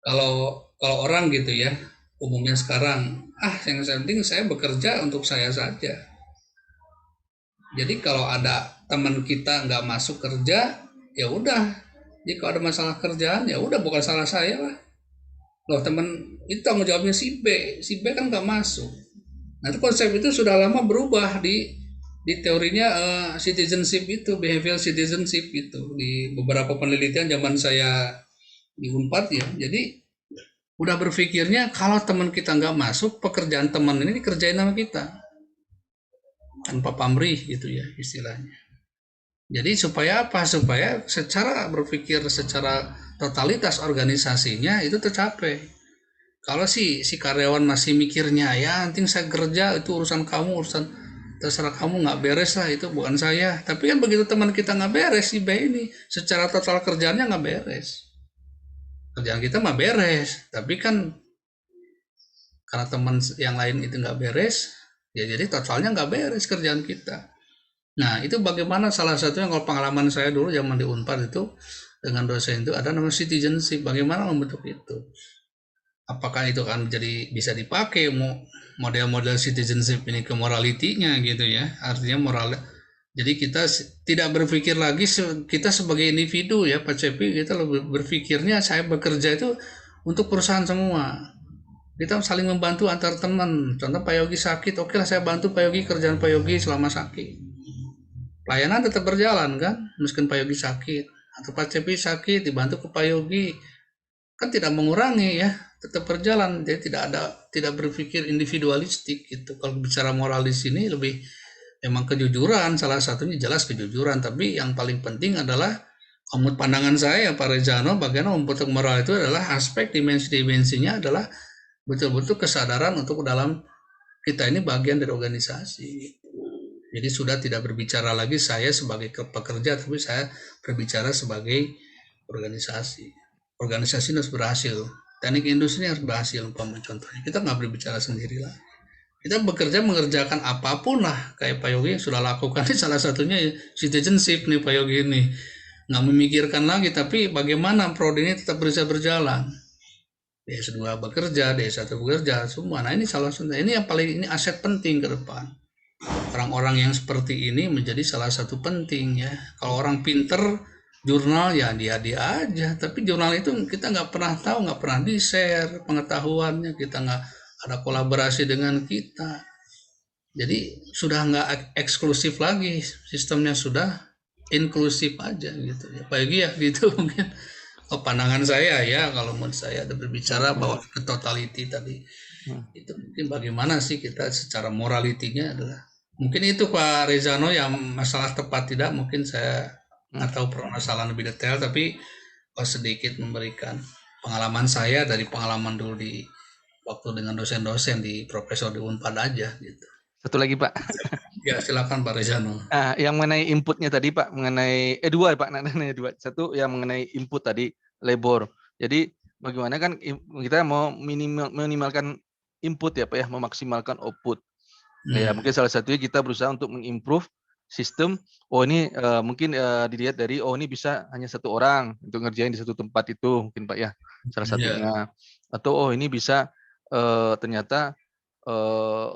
kalau orang gitu ya, umumnya sekarang, yang penting saya bekerja untuk saya saja. Jadi kalau ada teman kita nggak masuk kerja, ya udah. Jadi kalau ada masalah kerjaan, ya udah bukan salah saya lah. Loh teman itu tanggung jawabnya si B kan nggak masuk. Nah itu konsep itu sudah lama berubah di teorinya citizenship itu, behavioral citizenship itu di beberapa penelitian zaman saya di Unpad ya. Jadi udah berpikirnya kalau teman kita nggak masuk, pekerjaan teman ini dikerjain sama kita tanpa pamrih gitu ya istilahnya. Jadi supaya apa? Supaya secara berpikir secara totalitas organisasinya itu tercapai. Kalau si karyawan masih mikirnya ya penting saya kerja, itu urusan kamu, urusan terserah kamu, nggak beres lah, itu bukan saya. Tapi kan begitu teman kita nggak beres, si B ini secara total kerjaannya nggak beres. Kerjaan kita mah beres, tapi kan karena teman yang lain itu nggak beres, ya jadi totalnya nggak beres kerjaan kita. Nah itu bagaimana salah satunya, kalau pengalaman saya dulu zaman di Unpad itu dengan dosen itu ada namanya citizenship, bagaimana membentuk itu. Apakah itu kan jadi bisa dipakai model-model citizenship ini ke morality-nya gitu ya, artinya moral. Jadi kita tidak berpikir lagi kita sebagai individu ya Pak Cepi, kita lebih berpikirnya saya bekerja itu untuk perusahaan semua. Kita saling membantu antar teman. Contoh Pak Yogi sakit, oke lah saya bantu Pak Yogi kerjaan Pak Yogi selama sakit. Pelayanan tetap berjalan kan, meskipun Pak Yogi sakit. Atau Pak Cepi sakit, dibantu ke Pak Yogi. Kan tidak mengurangi ya, tetap berjalan. Jadi tidak berpikir individualistik gitu. Kalau bicara moral di sini lebih memang kejujuran, salah satunya jelas kejujuran. Tapi yang paling penting adalah, menurut pandangan saya Pak Rejano, bagaimana membentuk moral itu adalah aspek dimensinya adalah betul-betul kesadaran untuk dalam kita ini bagian dari organisasi. Jadi sudah tidak berbicara lagi saya sebagai pekerja, tapi saya berbicara sebagai organisasi. Organisasi harus berhasil. Teknik industri harus berhasil, umpamanya contohnya. Kita nggak berbicara sendiri lah. Kita bekerja mengerjakan apapun lah, kayak Pak Yogi yang sudah lakukan. Ini salah satunya citizenship nih Pak Yogi ini. Nggak memikirkan lagi, tapi bagaimana prodi ini tetap bisa berjalan. DS2 bekerja, DS1 bekerja, semua. Nah ini salah satu, ini yang paling, ini aset penting ke depan. Orang-orang yang seperti ini menjadi salah satu penting ya. Kalau orang pinter, jurnal ya dia aja. Tapi jurnal itu kita nggak pernah tahu, nggak pernah di-share pengetahuannya, kita nggak ada kolaborasi dengan kita. Jadi sudah nggak eksklusif lagi, sistemnya sudah inklusif aja gitu ya. Bagi ya gitu mungkin pandangan saya ya, kalau menurut saya ada berbicara bahwa ke totality tadi itu mungkin bagaimana sih kita secara moralitinya adalah mungkin itu Pak Rezano yang masalah tepat tidak mungkin saya nggak tahu permasalahan lebih detail, tapi sedikit memberikan pengalaman saya dari pengalaman dulu di waktu dengan dosen-dosen di profesor di Unpad aja gitu. Satu lagi Pak. Ya silakan Pak Rezano. Yang mengenai inputnya tadi Pak, mengenai dua Pak, nanya dua. Satu yang mengenai input tadi labor. Jadi bagaimana kan kita mau minimalkan input ya Pak ya, memaksimalkan output. Ya mungkin salah satunya kita berusaha untuk mengimprove sistem. Oh ini mungkin dilihat dari ini bisa hanya satu orang untuk ngerjain di satu tempat itu mungkin Pak ya, salah satunya. Atau ini bisa ternyata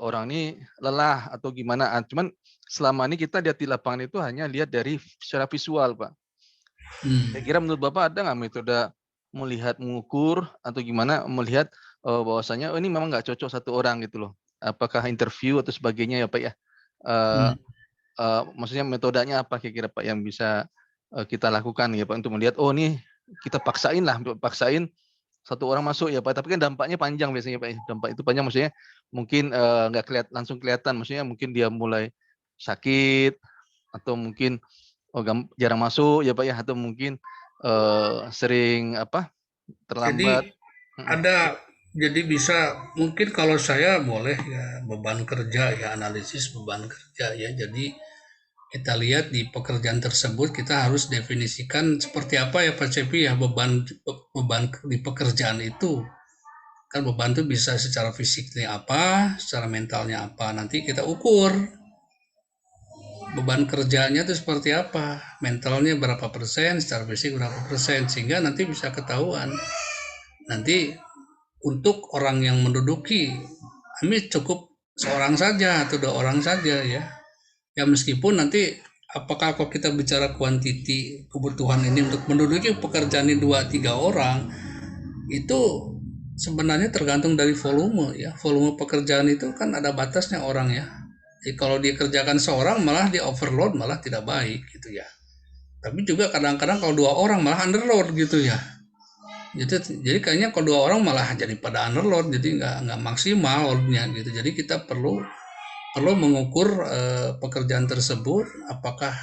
orang ini lelah atau gimana. Cuman selama ini kita lihat di lapangan itu hanya lihat dari secara visual Pak. Saya kira menurut Bapak ada nggak metode melihat, mengukur atau gimana melihat bahwasanya ini memang nggak cocok satu orang gitu loh. Apakah interview atau sebagainya ya Pak ya. Maksudnya metodenya apa kira-kira Pak yang bisa kita lakukan ya Pak untuk melihat ini kita paksain satu orang masuk ya Pak, tapi kan dampaknya panjang biasanya Pak. Dampak itu panjang maksudnya mungkin nggak langsung kelihatan, maksudnya mungkin dia mulai sakit atau mungkin jarang masuk ya Pak ya, atau mungkin sering terlambat. Jadi bisa mungkin kalau saya boleh ya beban kerja ya, analisis beban kerja ya. Jadi kita lihat di pekerjaan tersebut kita harus definisikan seperti apa ya Pak Cepi ya, beban di pekerjaan itu. Kan beban itu bisa secara fisiknya apa, secara mentalnya apa. Nanti kita ukur beban kerjanya itu seperti apa, mentalnya berapa persen, secara fisik berapa persen, sehingga nanti bisa ketahuan. Nanti untuk orang yang menduduki, ini cukup seorang saja atau 2 orang saja ya. Ya meskipun nanti apakah kalau kita bicara kuantiti kebutuhan ini untuk menduduki pekerjaan ini 2-3 orang, itu sebenarnya tergantung dari volume ya. Volume pekerjaan itu kan ada batasnya orang ya. Jadi kalau dikerjakan seorang malah di overload, malah tidak baik gitu ya. Tapi juga kadang-kadang kalau 2 orang malah underload gitu ya. Jadi kayaknya kalau 2 orang malah jadi pada underload, jadi nggak maksimal loadnya gitu. Jadi kita perlu mengukur pekerjaan tersebut apakah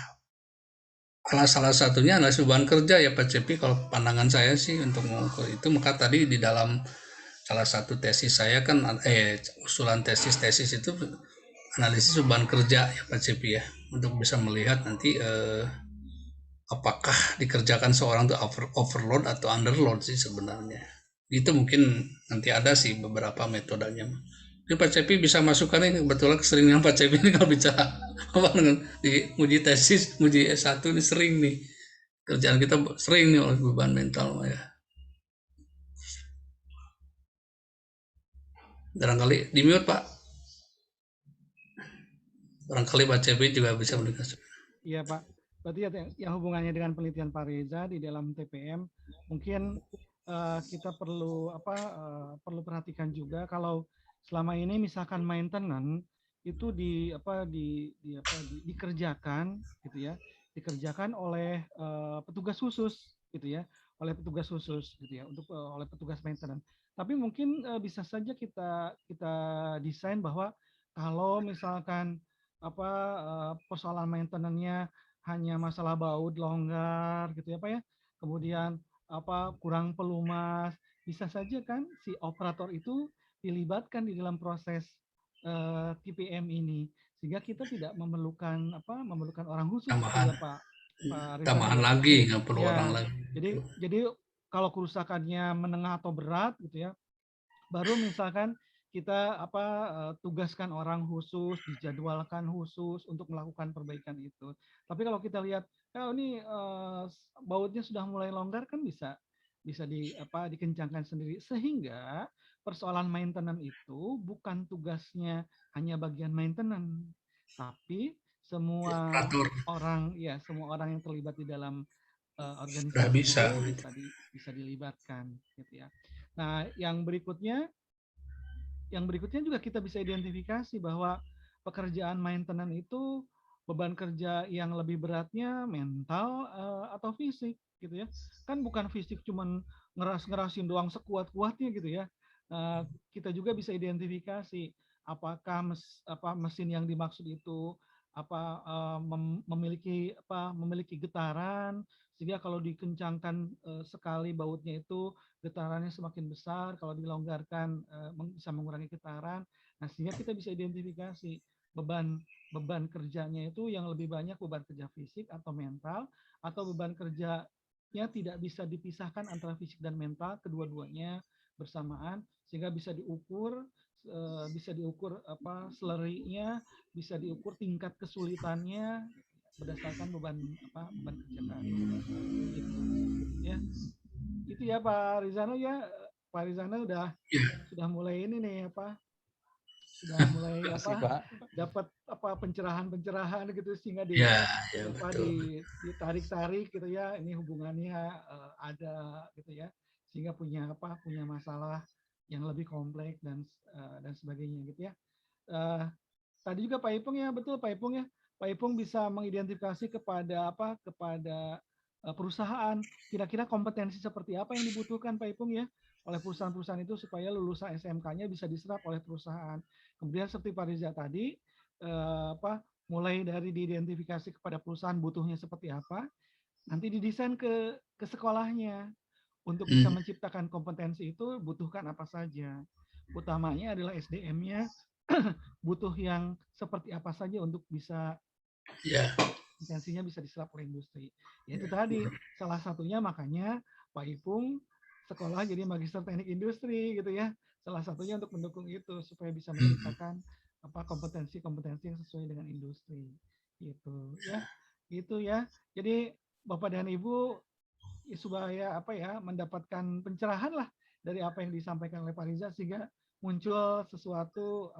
salah satunya adalah beban kerja ya Pak Cepi. Kalau pandangan saya sih untuk mengukur itu, maka tadi di dalam salah satu tesis saya kan usulan tesis itu analisis beban kerja ya Pak Cepi ya, untuk bisa melihat nanti apakah dikerjakan seorang itu overload atau underload sih sebenarnya. Itu mungkin nanti ada sih beberapa metodenya. Ini Pak Cepi bisa masukkan ini, kebetulan keseringan Pak Cepi ini kalau bicara di uji tesis, uji S1 ini sering nih. Kerjaan kita sering nih oleh beban mental ya. Barangkali di mute Pak. Barangkali Pak Cepi juga bisa mendengar. Iya Pak. Berarti yang hubungannya dengan penelitian Pak Reza di dalam TPM, mungkin kita perlu perlu perhatikan juga kalau selama ini misalkan maintenance itu dikerjakan gitu ya, dikerjakan oleh petugas khusus gitu ya, oleh petugas khusus gitu ya, untuk oleh petugas maintenance. Tapi mungkin bisa saja kita desain bahwa kalau misalkan persoalan maintenance-nya hanya masalah baut longgar gitu ya Pak ya, kemudian kurang pelumas, bisa saja kan si operator itu dilibatkan di dalam proses TPM ini, sehingga kita tidak memerlukan orang khusus gitu ya Pak Rizal. Tambahan lagi, nggak perlu orang lagi. Jadi kalau kerusakannya menengah atau berat gitu ya, baru misalkan kita tugaskan orang khusus, dijadwalkan khusus untuk melakukan perbaikan itu. Tapi kalau kita lihat ini bautnya sudah mulai longgar, kan bisa bisa dikencangkan sendiri, sehingga persoalan maintenance itu bukan tugasnya hanya bagian maintenance, tapi semua orang yang terlibat di dalam organisasi itu bisa dilibatkan gitu ya. Nah, yang berikutnya juga kita bisa identifikasi bahwa pekerjaan maintenance itu beban kerja yang lebih beratnya mental atau fisik gitu ya. Kan bukan fisik cuman ngerasin doang sekuat-kuatnya gitu ya. Kita juga bisa identifikasi apakah mesin yang dimaksud itu memiliki getaran, sehingga kalau dikencangkan sekali bautnya itu getarannya semakin besar, kalau dilonggarkan bisa mengurangi getaran. Nah, sehingga kita bisa identifikasi beban kerjanya itu yang lebih banyak beban kerja fisik atau mental, atau beban kerjanya tidak bisa dipisahkan antara fisik dan mental, kedua-duanya bersamaan, sehingga bisa diukur selerinya, bisa diukur tingkat kesulitannya berdasarkan beban kerja tadi. Gitu. Ya. Itu ya Pak Rizano ya. Pak Rizano sudah mulai ini nih sudah mulai dapat pencerahan gitu, sehingga ditarik-tarik gitu ya, ini hubungannya ada gitu ya, sehingga punya masalah yang lebih kompleks dan sebagainya gitu ya. Tadi juga Pak Ipung ya, betul Pak Ipung ya. Pak Ipung bisa mengidentifikasi kepada perusahaan, kira-kira kompetensi seperti apa yang dibutuhkan Pak Ipung ya oleh perusahaan-perusahaan itu supaya lulusan SMK-nya bisa diserap oleh perusahaan. Kemudian seperti Pak Riza tadi, mulai dari diidentifikasi kepada perusahaan butuhnya seperti apa, nanti didesain ke sekolahnya untuk bisa menciptakan kompetensi itu butuhkan apa saja. Utamanya adalah SDM-nya butuh yang seperti apa saja untuk bisa kompetensinya bisa diserap oleh industri. Ya itu tadi salah satunya, makanya Pak Ipung sekolah jadi magister teknik industri gitu ya. Salah satunya untuk mendukung itu supaya bisa menciptakan kompetensi-kompetensi yang sesuai dengan industri. Gitu ya. Itu ya. Jadi Bapak dan Ibu supaya mendapatkan pencerahan lah dari apa yang disampaikan oleh Pak Riza, sehingga muncul sesuatu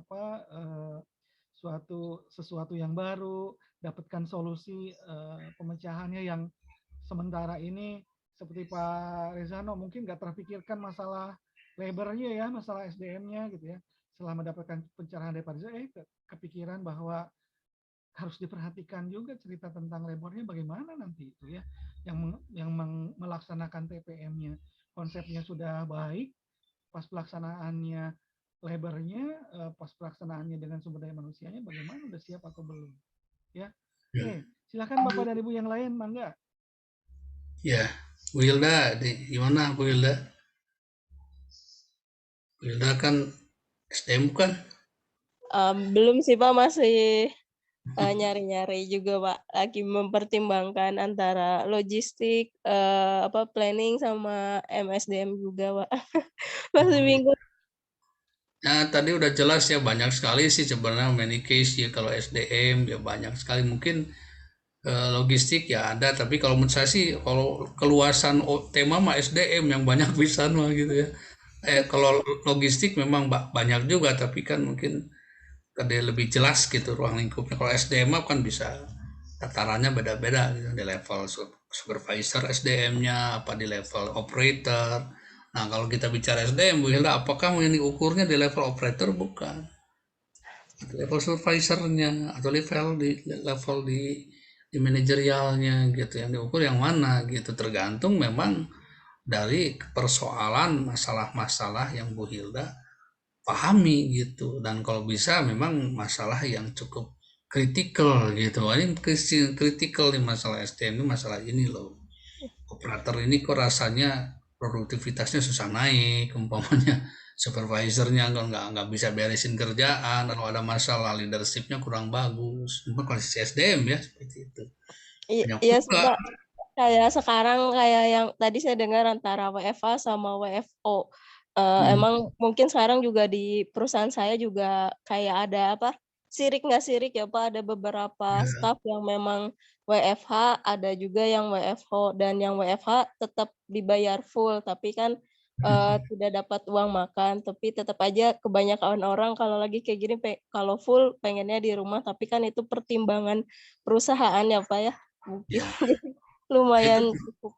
yang baru, dapatkan solusi pemecahannya yang sementara ini seperti Pak Rezano mungkin nggak terpikirkan masalah labornya ya, masalah SDM-nya gitu ya. Setelah mendapatkan pencerahan dari Pak Reza, kepikiran bahwa harus diperhatikan juga cerita tentang labornya bagaimana nanti itu ya, yang melaksanakan TPM-nya konsepnya sudah baik, pas pelaksanaannya labornya, pas pelaksanaannya dengan sumber daya manusianya bagaimana, udah siap atau belum ya. Oke, silakan Bapak dan Ibu yang lain, mangga. Ya, Bu Hilda, gimana Bu Hilda? Bu Hilda kan SDM bukan? Belum sih Pak, masih nyari-nyari juga Pak, lagi mempertimbangkan antara logistik, planning sama MSDM juga Pak. Masih bingung. Nah, tadi udah jelas ya, banyak sekali sih sebenarnya many case ya. Kalau SDM ya banyak sekali, mungkin logistik ya ada, tapi kalau menurut saya sih kalau keluasan tema mah SDM yang banyak bisa mah gitu ya. Kalau logistik memang banyak juga, tapi kan mungkin ada lebih jelas gitu ruang lingkupnya. Kalau SDM kan bisa tatarannya beda-beda gitu, di level supervisor SDM-nya, apa di level operator. Nah, kalau kita bicara SDM, Bu Hilda, apakah ini ukurnya di level operator? Bukan. Level supervisornya atau level di manajerialnya gitu, yang diukur yang mana gitu, tergantung memang dari persoalan masalah-masalah yang Bu Hilda pahami gitu. Dan kalau bisa memang masalah yang cukup kritikal gitu, ini kritikal nih masalah SDM ini, masalah ini loh, operator ini kok rasanya produktivitasnya susah naik, umpamanya supervisornya nggak bisa beresin kerjaan, kalau ada masalah leadershipnya kurang bagus, itu kondisi SDM ya seperti itu. Iya sih Pak, kayak sekarang kayak yang tadi saya dengar antara WFA sama WFO. Emang mungkin sekarang juga di perusahaan saya juga kayak ada sirik nggak sirik ya Pak, ada beberapa Ya. staf yang memang WFH, ada juga yang WFH, dan yang WFH tetap dibayar full, tapi kan tidak dapat uang makan, tapi tetap aja kebanyakan orang kalau lagi kayak gini, kalau full pengennya di rumah, tapi kan itu pertimbangan perusahaan ya Pak ya, mungkin Ya. lumayan Itu, cukup.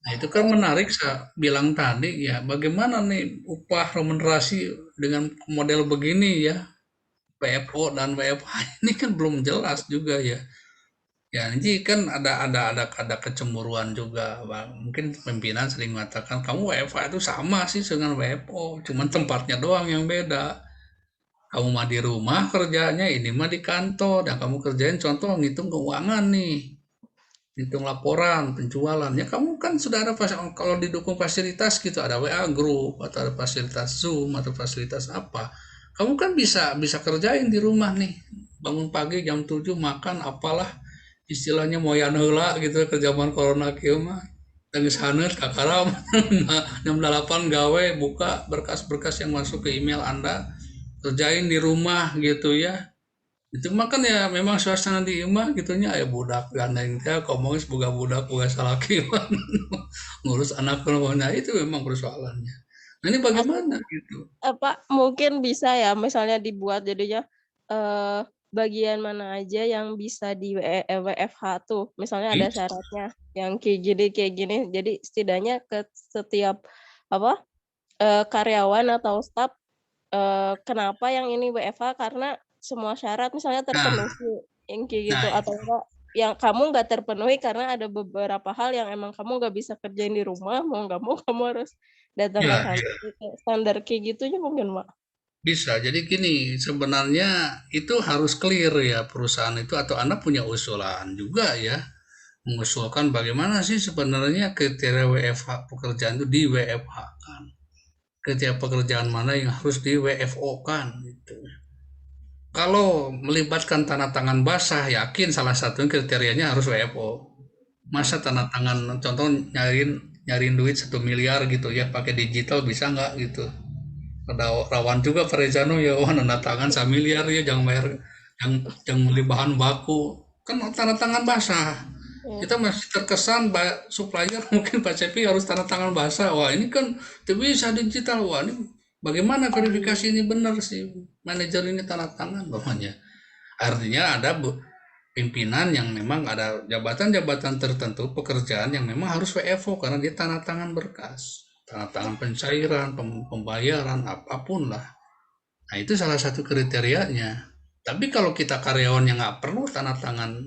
nah itu kan menarik saya bilang tadi ya, bagaimana nih upah remunerasi dengan model begini ya, WFO dan WFH ini kan belum jelas juga ya. Ya, ini kan ada kecemburuan juga, Bang. Mungkin pimpinan sering mengatakan kamu WFH itu sama sih dengan WFO, cuman tempatnya doang yang beda. Kamu mah di rumah kerjanya, ini mah di kantor, dan kamu kerjain contoh ngitung keuangan nih, hitung laporan penjualannya. Kamu kan sudah ada kalau didukung fasilitas gitu, ada WA group atau ada fasilitas Zoom atau fasilitas apa, kamu kan bisa bisa kerjain di rumah nih, bangun pagi jam 7 makan apalah istilahnya moyan heula gitu ke zaman corona kieu mah geus haneut kakaram jam 8 gawe buka berkas-berkas yang masuk ke email Anda kerjain di rumah gitu ya. Itu mah kan ya memang suasana di imah gitunya aya budak gandeng teh ngomong boga budak boga salaki ngurus anak nah itu memang persoalannya. Nah ini bagaimana gitu? Pak, mungkin bisa ya misalnya dibuat jadinya bagian mana aja yang bisa di WFH tuh. Misalnya ada syaratnya yang kayak gini. Jadi setidaknya ke setiap apa karyawan atau staf kenapa yang ini WFH karena semua syarat misalnya terpenuhi yang kayak gitu, Nah, atau enggak yang kamu nggak terpenuhi karena ada beberapa hal yang emang kamu nggak bisa kerjain di rumah, mau nggak mau kamu harus datang ke ya, kantor. Standar kayak gitunya mungkin Pak. bisa. Jadi gini, sebenarnya itu harus clear ya perusahaan itu atau Anda punya usulan juga ya, mengusulkan bagaimana sih sebenarnya kriteria WFH pekerjaan itu di WFH kan. Kriteria pekerjaan mana yang harus di WFO kan gitu. Kalau melibatkan tanda tangan basah, yakin salah satu kriterianya harus WFO. Masa tanda tangan contoh nyariin duit 1 miliar gitu ya pakai digital bisa nggak gitu? Ada rawan juga Pak Rezano ya, wah tanda tangan 1 miliar ya jangan bayar yang beli bahan baku kan tanda tangan basah. Kita masih terkesan supplier mungkin Pak Cepi harus tanda tangan basah. Wah ini kan tidak bisa digital. Wah ini bagaimana verifikasi ini benar sih manajer ini tanda tangan bapaknya. Artinya ada pimpinan yang memang ada jabatan-jabatan tertentu pekerjaan yang memang harus WFO karena dia tanda tangan berkas, tanda tangan pencairan, pembayaran apapun lah. Nah itu salah satu kriterianya. Tapi kalau kita karyawan yang nggak perlu tanda tangan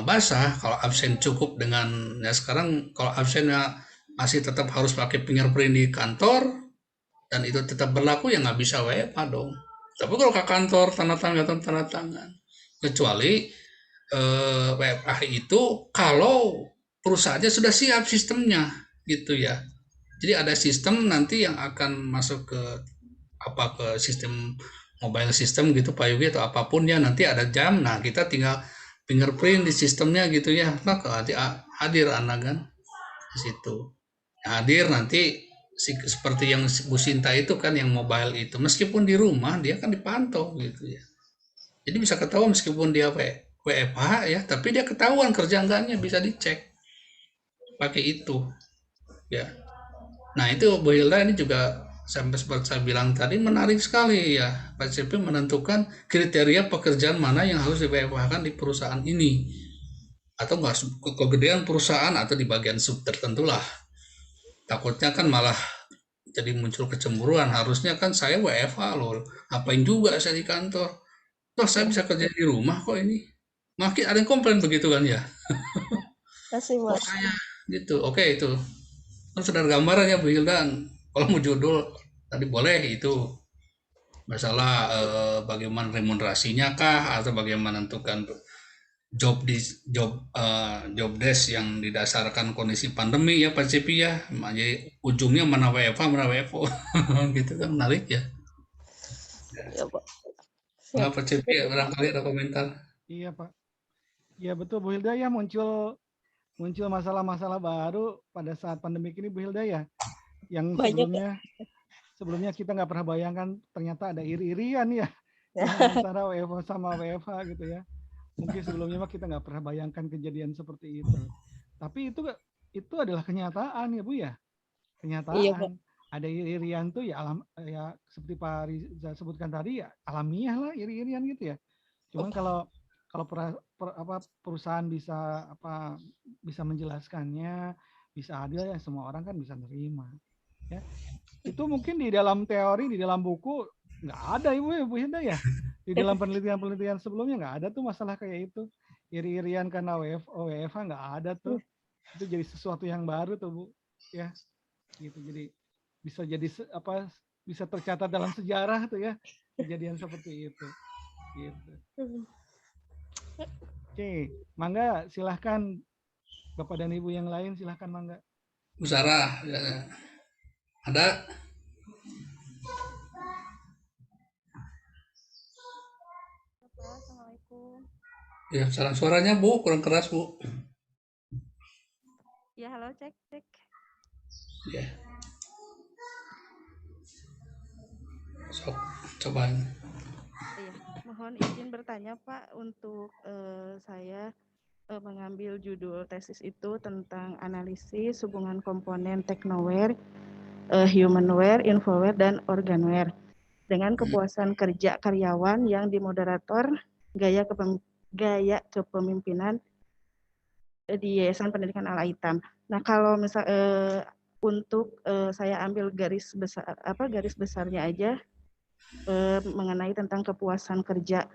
basah, kalau absen cukup dengan ya sekarang kalau absennya masih tetap harus pakai fingerprint di kantor dan itu tetap berlaku ya nggak bisa WFH dong. Tapi kalau ke kantor tanda tangan kecuali WFH itu kalau perusahaannya sudah siap sistemnya gitu ya. Jadi ada sistem nanti yang akan masuk ke ke sistem mobile system gitu Pak Yogi atau apapun ya nanti ada jam. Nah kita tinggal fingerprint di sistemnya gitu ya. Nah hadir anak kan di situ. Hadir nanti seperti yang Bu Sinta itu kan yang mobile itu meskipun di rumah dia kan dipantau gitu ya. Jadi bisa ketahuan meskipun dia WFH ya, tapi dia ketahuan kerja enggaknya bisa dicek pakai itu ya. Nah itu Bu Hilda ini juga sampai seperti saya bilang tadi menarik sekali ya Pak CP menentukan kriteria pekerjaan mana yang harus di WFH-kan di perusahaan ini atau enggak kegedean perusahaan atau di bagian sub tertentu lah. Takutnya kan malah jadi muncul kecemburuan. Harusnya kan saya WFH loh, ngapain juga saya di kantor. Toh saya bisa kerja di rumah kok ini. Makin ada yang komplain begitu kan ya. Kasih Oh Mas. saya gitu. Oke itu. Kan sudah ada gambaran ya Bu Hildan. Kalau mau judul tadi boleh itu masalah bagaimana remunerasinya kah atau bagaimana menentukan job desk yang didasarkan kondisi pandemi ya Pak Cepi ya. Jadi ujungnya mana WFH mana WFO gitu kan menarik ya. Ya Pak. Nggak Pak Cepi ya barangkali ada komentar. Iya Pak. Ya betul Bu Hilda ya muncul masalah-masalah baru pada saat pandemi ini Bu Hilda ya. Yang Banyak sebelumnya kita nggak pernah bayangkan ternyata ada iri-irian ya antara WFO sama WFH gitu ya. Mungkin sebelumnya mah kita nggak pernah bayangkan kejadian seperti itu. Tapi itu adalah kenyataan ya Bu ya. Iya, Pak. Kenyataan. Ada iri-irian tuh ya ya seperti Pak Riza sebutkan tadi ya alamiah lah iri-irian gitu ya. Cuman kalau perusahaan bisa menjelaskannya, bisa adil ya semua orang kan bisa nerima. Ya. Itu mungkin di dalam teori, di dalam buku nggak ada Bu Hinda ya. Di dalam penelitian-penelitian sebelumnya nggak ada tuh masalah kayak itu. Iri-irian karena WFO, WFH nggak ada tuh. Itu jadi sesuatu yang baru tuh Bu. Ya, gitu. Jadi bisa tercatat dalam sejarah tuh ya kejadian seperti itu. Gitu. Oke, mangga silahkan Bapak dan Ibu yang lain silahkan mangga. Bu Sarah, ya. Ada? Assalamualaikum. Ya, salah suaranya Bu, kurang keras Bu. Ya, halo, cek. Ya. Sok, coba. Iya, mohon izin bertanya Pak, untuk saya mengambil judul tesis itu tentang analisis hubungan komponen technoware, humanware, infoware, dan organware dengan kepuasan kerja karyawan yang dimoderator gaya kepemimpinan di Yayasan Pendidikan Ala Hitam. Nah, kalau misal untuk saya ambil garis besarnya aja mengenai tentang kepuasan kerja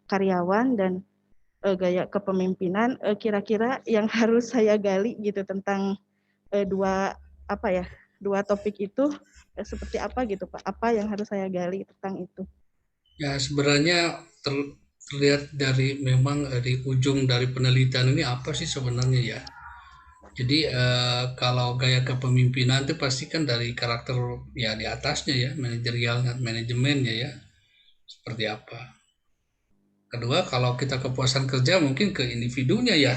karyawan dan gaya kepemimpinan, kira-kira yang harus saya gali gitu tentang dua topik itu seperti apa gitu Pak? Apa yang harus saya gali tentang itu? Ya, sebenarnya terlihat dari memang di ujung dari penelitian ini apa sih sebenarnya ya. Jadi kalau gaya kepemimpinan itu pasti kan dari karakter ya di atasnya ya, manajerial manajemennya ya, seperti apa. Kedua, kalau kita kepuasan kerja mungkin ke individunya ya,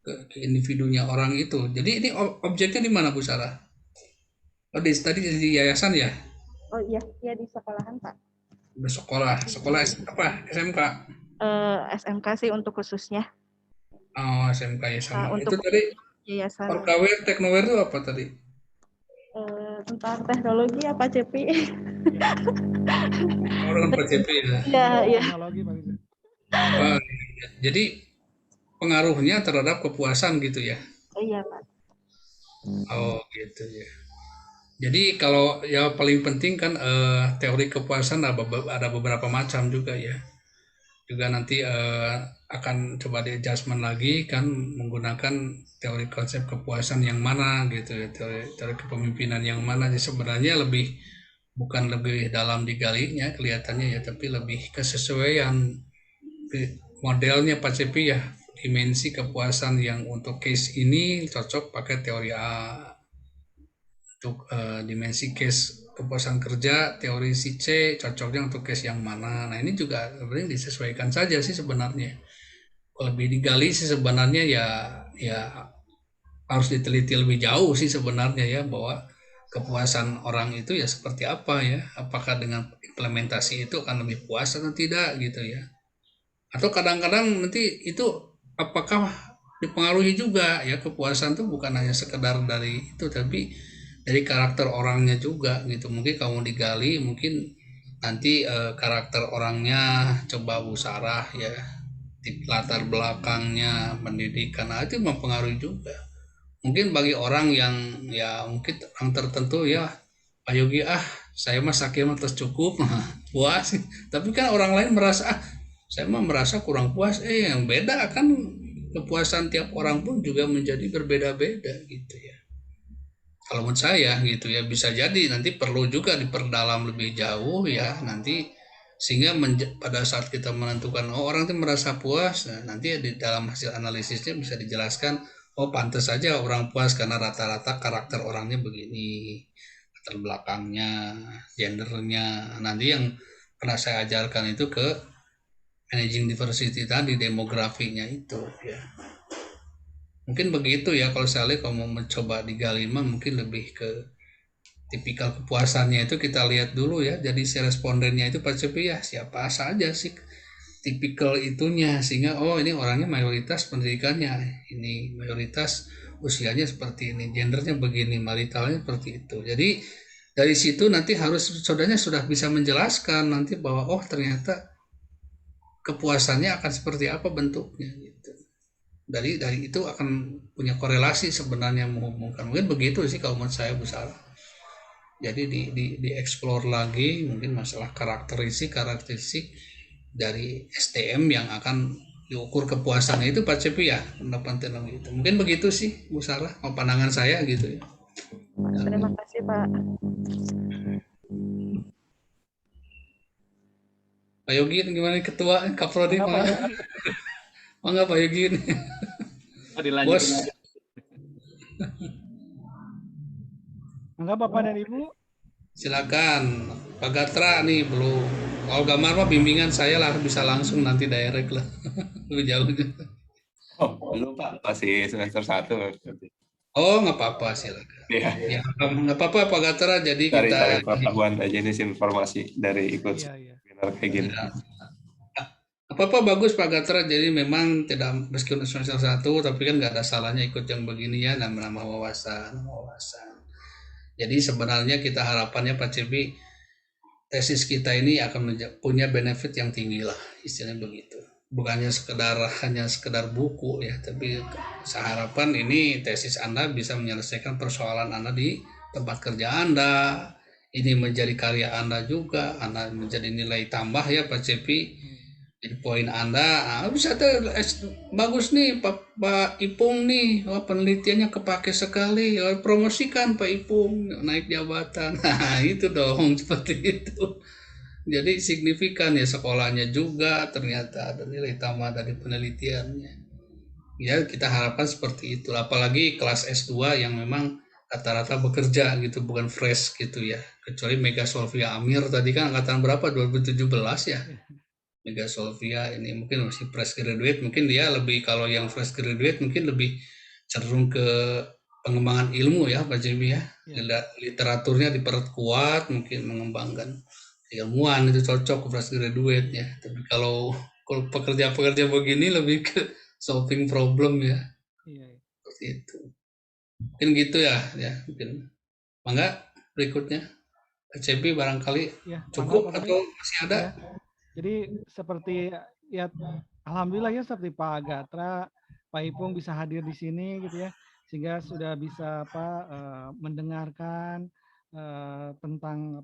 ke individunya orang itu. Jadi ini objeknya di mana Bu Sarah? Oh, tadi di yayasan ya? Oh iya di sekolahan Pak. Di sekolah apa? SMK? SMK sih untuk khususnya. Oh, SMK ya sama. Nah, Itu tadi yayasan Orkaware, Teknoware itu apa tadi? tentang teknologi ya Pak Cepi. Orang Pak Cepi ya. Iya. Teknologi Pak Riza. Oh, jadi pengaruhnya terhadap kepuasan gitu ya? Iya Pak. Oh gitu ya. Jadi kalau ya paling penting kan teori kepuasan ada beberapa macam juga ya. Juga nanti akan coba di adjustment lagi kan menggunakan teori konsep kepuasan yang mana gitu ya, teori kepemimpinan yang mana. Jadi sebenarnya bukan lebih dalam digalinya kelihatannya ya, tapi lebih kesesuaian modelnya Pak Cepi ya, dimensi kepuasan yang untuk case ini cocok pakai teori A. Untuk dimensi case kepuasan kerja teori si C cocoknya untuk case yang mana. Nah ini juga sebenarnya disesuaikan saja sih sebenarnya. Lebih digali sih sebenarnya ya harus diteliti lebih jauh sih sebenarnya ya, bahwa kepuasan orang itu ya seperti apa ya, apakah dengan implementasi itu akan lebih puas atau tidak gitu ya, atau kadang-kadang nanti itu apakah dipengaruhi juga ya, kepuasan tuh bukan hanya sekedar dari itu tapi dari karakter orangnya juga gitu. Mungkin kamu digali, mungkin nanti karakter orangnya coba Bu Sarah ya, di latar belakangnya pendidikan, nah itu mempengaruhi juga. Mungkin bagi orang yang ya mungkin orang tertentu ya, Pak Yogi saya mah sakit mah terus cukup puas, tapi kan orang lain merasa saya mah merasa kurang puas. Yang beda kan kepuasan tiap orang pun juga menjadi berbeda-beda gitu ya. Kalau menurut saya gitu ya, bisa jadi nanti perlu juga diperdalam lebih jauh ya nanti, sehingga pada saat kita menentukan orang itu merasa puas, nah, nanti di dalam hasil analisisnya bisa dijelaskan oh pantas saja orang puas karena rata-rata karakter orangnya begini, latar belakangnya, gendernya. Nanti yang pernah saya ajarkan itu ke managing diversity tadi, demografinya itu ya. Mungkin begitu ya kalau saya lihat, kalau mau mencoba digali mah mungkin lebih ke tipikal kepuasannya itu kita lihat dulu ya. Jadi si respondennya itu Pak Cepi ya siapa saja sih tipikal itunya, sehingga oh ini orangnya mayoritas pendidikannya, ini mayoritas usianya seperti ini, gendernya begini, maritalnya seperti itu. Jadi dari situ nanti harus saudaranya sudah bisa menjelaskan nanti bahwa oh ternyata kepuasannya akan seperti apa bentuknya gitu. Dari itu akan punya korelasi sebenarnya menghubungkan. Mungkin begitu sih kalau menurut saya Bu Sarah. Jadi di explore lagi mungkin masalah karakteristik dari STM yang akan diukur kepuasannya itu Pak Cepi ya, pendapat tentang itu. Mungkin begitu sih Bu Sarah, pandangan saya gitu ya. Terima kasih Pak. Pak Yogi gimana ketua Kaprodi Pak? Enggak Pak Yogi. Bos. Enggak Bapak dan Ibu? Silakan Pak Gatra nih belum. Kalau gambar mah bimbingan saya lah bisa langsung nanti direct lah. Lebih jauh. Oh, belum Pak, masih semester 1. Oh, nggak apa-apa silakan. Ya, nggak apa-apa Pak Gatra. Jadi cari kita pengetahuan aja ini informasi dari ikut webinar kayak gini. Apa-apa bagus Pak Gatra. Jadi memang tidak meskipun semester 1 tapi kan nggak ada salahnya ikut yang begini ya, nama-nama wawasan. Jadi sebenarnya kita harapannya Pak Cepi tesis kita ini akan punya benefit yang tinggi lah, istilahnya begitu. Bukannya hanya sekedar buku ya, tapi saya harapan ini tesis Anda bisa menyelesaikan persoalan Anda di tempat kerja Anda. Ini menjadi karya Anda juga, Anda menjadi nilai tambah ya Pak Cepi. Jadi poin Anda bisa bagus nih Pak Ipung nih, penelitiannya kepake sekali, promosikan Pak Ipung naik jabatan. Nah itu dong seperti itu. Jadi signifikan ya sekolahnya juga ternyata ada nilai tambah dari penelitiannya. Ya kita harapkan seperti itu. Apalagi kelas S2 yang memang rata-rata bekerja gitu, bukan fresh gitu ya. Kecuali Mega Solvia Amir tadi kan angkatan berapa? 2017 ya. Mega Solvia ini mungkin masih fresh graduate, mungkin dia lebih, kalau yang fresh graduate mungkin lebih cenderung ke pengembangan ilmu ya Pak Jemi ya. Literaturnya diperkuat, mungkin mengembangkan ilmuwan itu cocok ke fresh graduate ya. Tapi kalau pekerja-pekerja begini lebih ke solving problem ya. Seperti itu. Mungkin gitu ya mungkin. Mangga berikutnya Pak Cepi barangkali cukup atau masih ada? Jadi seperti ya alhamdulillah ya seperti Pak Gatra, Pak Ipung bisa hadir di sini gitu ya, sehingga sudah bisa mendengarkan tentang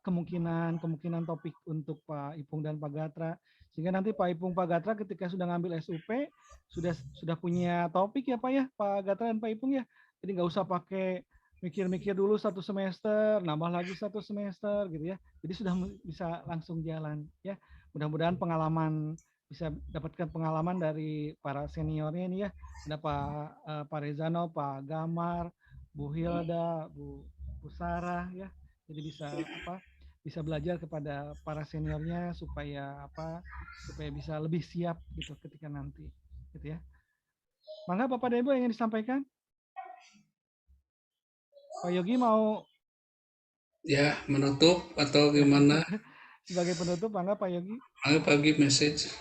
kemungkinan topik untuk Pak Ipung dan Pak Gatra, sehingga nanti Pak Ipung Pak Gatra ketika sudah ngambil SUP sudah punya topik ya Pak ya, Pak Gatra dan Pak Ipung ya. Jadi nggak usah pakai mikir-mikir dulu 1 semester, nambah lagi 1 semester gitu ya. Jadi sudah bisa langsung jalan ya. Mudah-mudahan bisa dapatkan pengalaman dari para seniornya ini ya. Ada Pak Rezano, Pak Gamar, Bu Hilda, Bu Sarah ya. Jadi bisa belajar kepada para seniornya supaya bisa lebih siap gitu ketika nanti gitu ya. Mangga Bapak dan Ibu yang ingin disampaikan? Pak Yogi mau ya menutup atau gimana? Sebagai penutup, Mangga Pak Yogi. Mangga pagi message.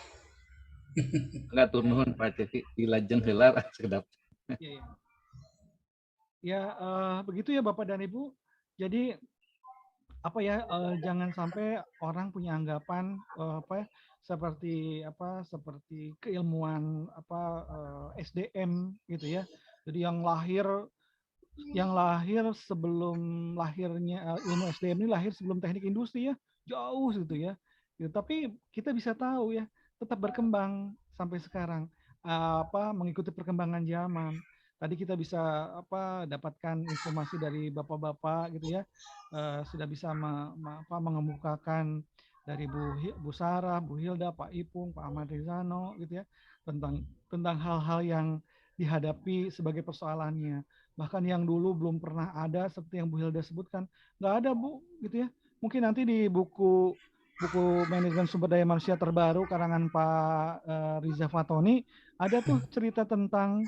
Enggak turun Pak Cepi di lajeng heula sedap. Ya, begitu ya Bapak dan Ibu. Jadi jangan sampai orang punya anggapan seperti keilmuan SDM gitu ya. Jadi yang lahir sebelum lahirnya ilmu SDM ini lahir sebelum teknik industri ya, jauh gitu ya. Tapi kita bisa tahu ya, tetap berkembang sampai sekarang, mengikuti perkembangan zaman. Tadi kita bisa dapatkan informasi dari bapak-bapak gitu ya, sudah bisa mengemukakan dari Bu Sarah, Bu Hilda, Pak Ipung, Pak Ahmad Rizano gitu ya, tentang hal-hal yang dihadapi sebagai persoalannya. Bahkan yang dulu belum pernah ada seperti yang Bu Hilda sebutkan, nggak ada Bu gitu ya. Mungkin nanti di buku manajemen sumber daya manusia terbaru karangan Pak Riza Fatoni ada tuh cerita tentang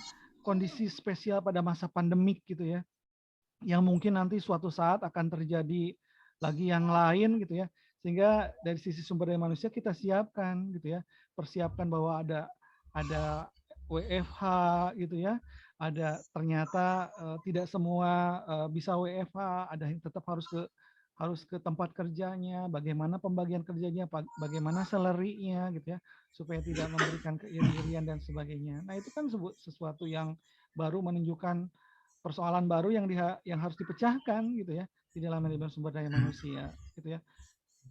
kondisi spesial pada masa pandemik gitu ya. yang mungkin nanti suatu saat akan terjadi lagi yang lain gitu ya. Sehingga dari sisi sumber daya manusia kita siapkan gitu ya, persiapkan bahwa ada WFH gitu ya, ada ternyata tidak semua bisa WFH, ada yang tetap harus ke tempat kerjanya, bagaimana pembagian kerjanya, bagaimana salary-nya gitu ya, supaya tidak memberikan keiri-irian dan sebagainya. Nah itu kan sesuatu yang baru menunjukkan persoalan baru yang harus dipecahkan gitu ya di dalam manajemen sumber daya manusia gitu ya.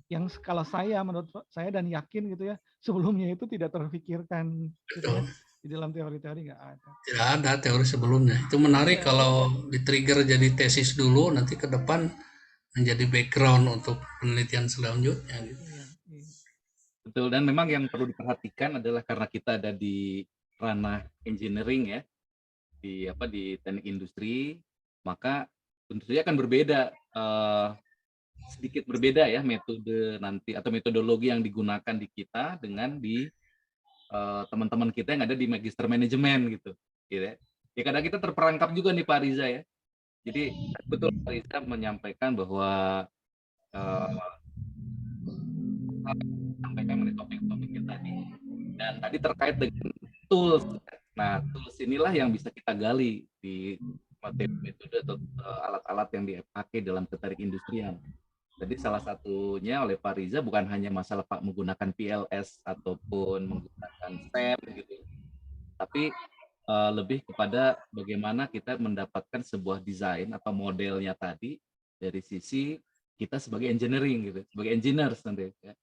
Yang kalau menurut saya dan yakin gitu ya, sebelumnya itu tidak terfikirkan gitu ya. Di dalam teori-teori nggak ada. Tidak ada teori sebelumnya. Itu menarik kalau di-trigger jadi tesis dulu, nanti ke depan menjadi background untuk penelitian selanjutnya. Gitu. Betul, dan memang yang perlu diperhatikan adalah karena kita ada di ranah engineering ya, di teknik industri, maka tentu saja akan berbeda, sedikit berbeda ya metode nanti atau metodologi yang digunakan di kita dengan di teman-teman kita yang ada di magister manajemen gitu ya. Ya kadang kita terperangkap juga nih Pak Riza ya. Jadi betul Pak Riza menyampaikan bahwa sampaikan mengenai topik-topiknya tadi, dan tadi terkait dengan tools. Nah, tools inilah yang bisa kita gali di metode atau alat-alat yang dipakai dalam ketarik industrian. Jadi salah satunya oleh Pak Riza bukan hanya masalah Pak menggunakan PLS ataupun menggunakan STEM gitu, tapi lebih kepada bagaimana kita mendapatkan sebuah desain atau modelnya tadi dari sisi kita sebagai engineering gitu, sebagai engineers nanti ya.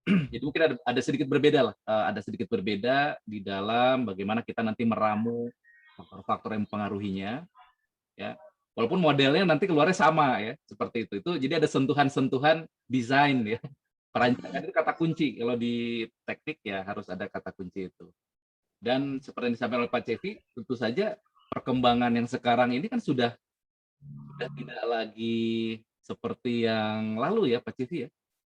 Jadi mungkin ada sedikit berbeda lah, ada sedikit berbeda di dalam bagaimana kita nanti meramu faktor-faktor yang mempengaruhinya, ya. Walaupun modelnya nanti keluarnya sama ya, seperti itu. Jadi ada sentuhan-sentuhan desain ya. Perancangan itu kata kunci. Kalau di teknik ya harus ada kata kunci itu. Dan seperti yang disampaikan oleh Pak Cevi, tentu saja perkembangan yang sekarang ini kan sudah tidak lagi seperti yang lalu ya Pak Cevi ya.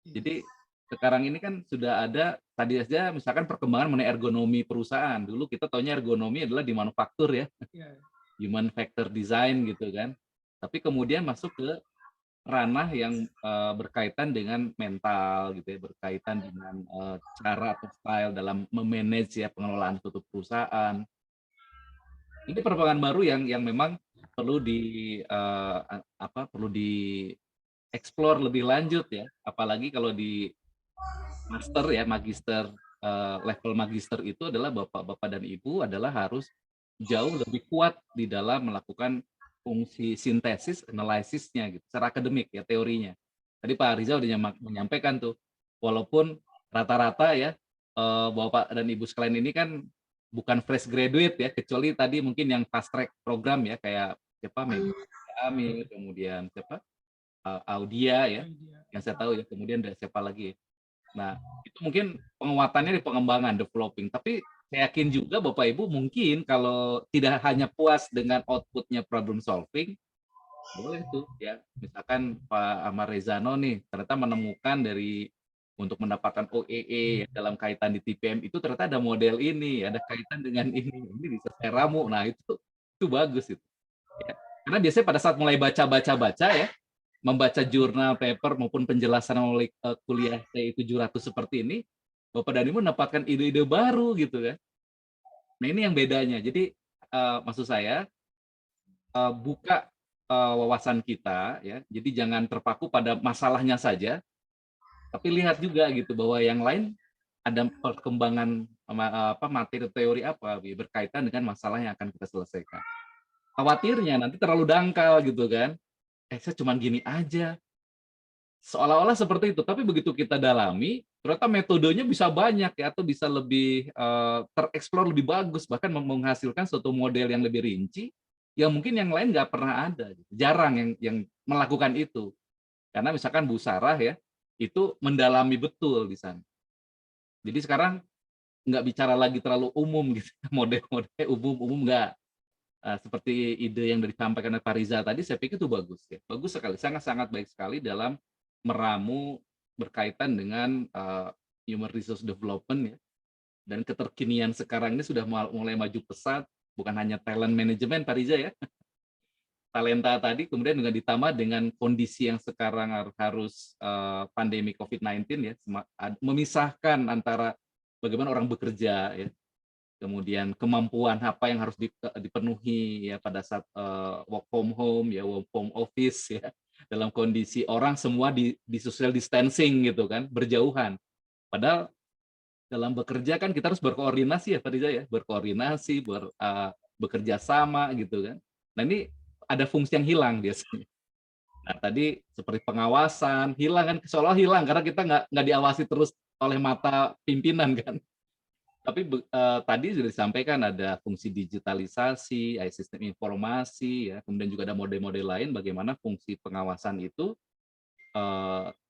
Jadi sekarang ini kan sudah ada, tadi saja misalkan perkembangan mengenai ergonomi perusahaan. Dulu kita taunya ergonomi adalah di manufaktur ya, human factor design gitu kan. Tapi kemudian masuk ke ranah yang berkaitan dengan mental gitu ya, berkaitan dengan cara atau style dalam memanage ya pengelolaan suatu perusahaan. Ini perkembangan baru yang memang perlu perlu dieksplor lebih lanjut ya, apalagi kalau di master ya, magister, level magister itu adalah bapak-bapak dan ibu adalah harus jauh lebih kuat di dalam melakukan fungsi sintesis, analisisnya gitu, secara akademik ya teorinya. Tadi Pak Riza udah menyampaikan tuh, walaupun rata-rata ya bapak dan ibu sekalian ini kan bukan fresh graduate ya, kecuali tadi mungkin yang fast track program ya, kayak siapa Amir, kemudian siapa Audia ya, yang saya tahu ya, kemudian ada siapa lagi. Nah, itu mungkin penguatannya di pengembangan, developing. Tapi saya yakin juga Bapak Ibu mungkin kalau tidak hanya puas dengan outputnya problem solving, boleh tuh ya. Misalkan Pak Amar Rezano nih ternyata menemukan untuk mendapatkan OEE dalam kaitan di TPM itu ternyata ada model ini, ada kaitan dengan ini bisa saya ramu. Nah, itu bagus itu. Ya. Karena biasanya pada saat mulai baca ya, membaca jurnal, paper maupun penjelasan oleh kuliah TI 700 seperti ini, Bapak dan Ibu mendapatkan ide-ide baru gitu kan. Nah ini yang bedanya. Jadi maksud saya buka wawasan kita ya. Jadi jangan terpaku pada masalahnya saja, tapi lihat juga gitu bahwa yang lain ada perkembangan materi teori apa berkaitan dengan masalah yang akan kita selesaikan. Khawatirnya nanti terlalu dangkal gitu kan. Saya cuma gini aja. Seolah-olah seperti itu, tapi begitu kita dalami, ternyata metodenya bisa banyak ya, atau bisa lebih tereksplor lebih bagus, bahkan menghasilkan suatu model yang lebih rinci, yang mungkin yang lain nggak pernah ada, jarang yang melakukan itu. Karena misalkan Bu Sarah ya, itu mendalami betul di sana. Jadi sekarang nggak bicara lagi terlalu umum gitu, model-model umum nggak. Seperti ide yang disampaikan oleh Pak Riza tadi, saya pikir itu bagus ya, bagus sekali, sangat-sangat baik sekali dalam meramu berkaitan dengan human resource development ya, dan keterkinian sekarang ini sudah mulai maju pesat, bukan hanya talent management Pak Riza ya, talenta tadi, kemudian juga ditambah dengan kondisi yang sekarang harus pandemi COVID-19 ya, memisahkan antara bagaimana orang bekerja ya, kemudian kemampuan apa yang harus dipenuhi ya pada saat work from home ya, work from office ya, dalam kondisi orang semua di social distancing gitu kan, berjauhan. Padahal dalam bekerja kan kita harus berkoordinasi ya Pak Riza ya, berkoordinasi, bekerja sama gitu kan. Nah ini ada fungsi yang hilang biasanya. Nah tadi seperti pengawasan hilang kan, seolah hilang karena kita nggak diawasi terus oleh mata pimpinan kan. Tapi tadi sudah disampaikan ada fungsi digitalisasi, ada sistem informasi ya, kemudian juga ada model-model lain bagaimana fungsi pengawasan itu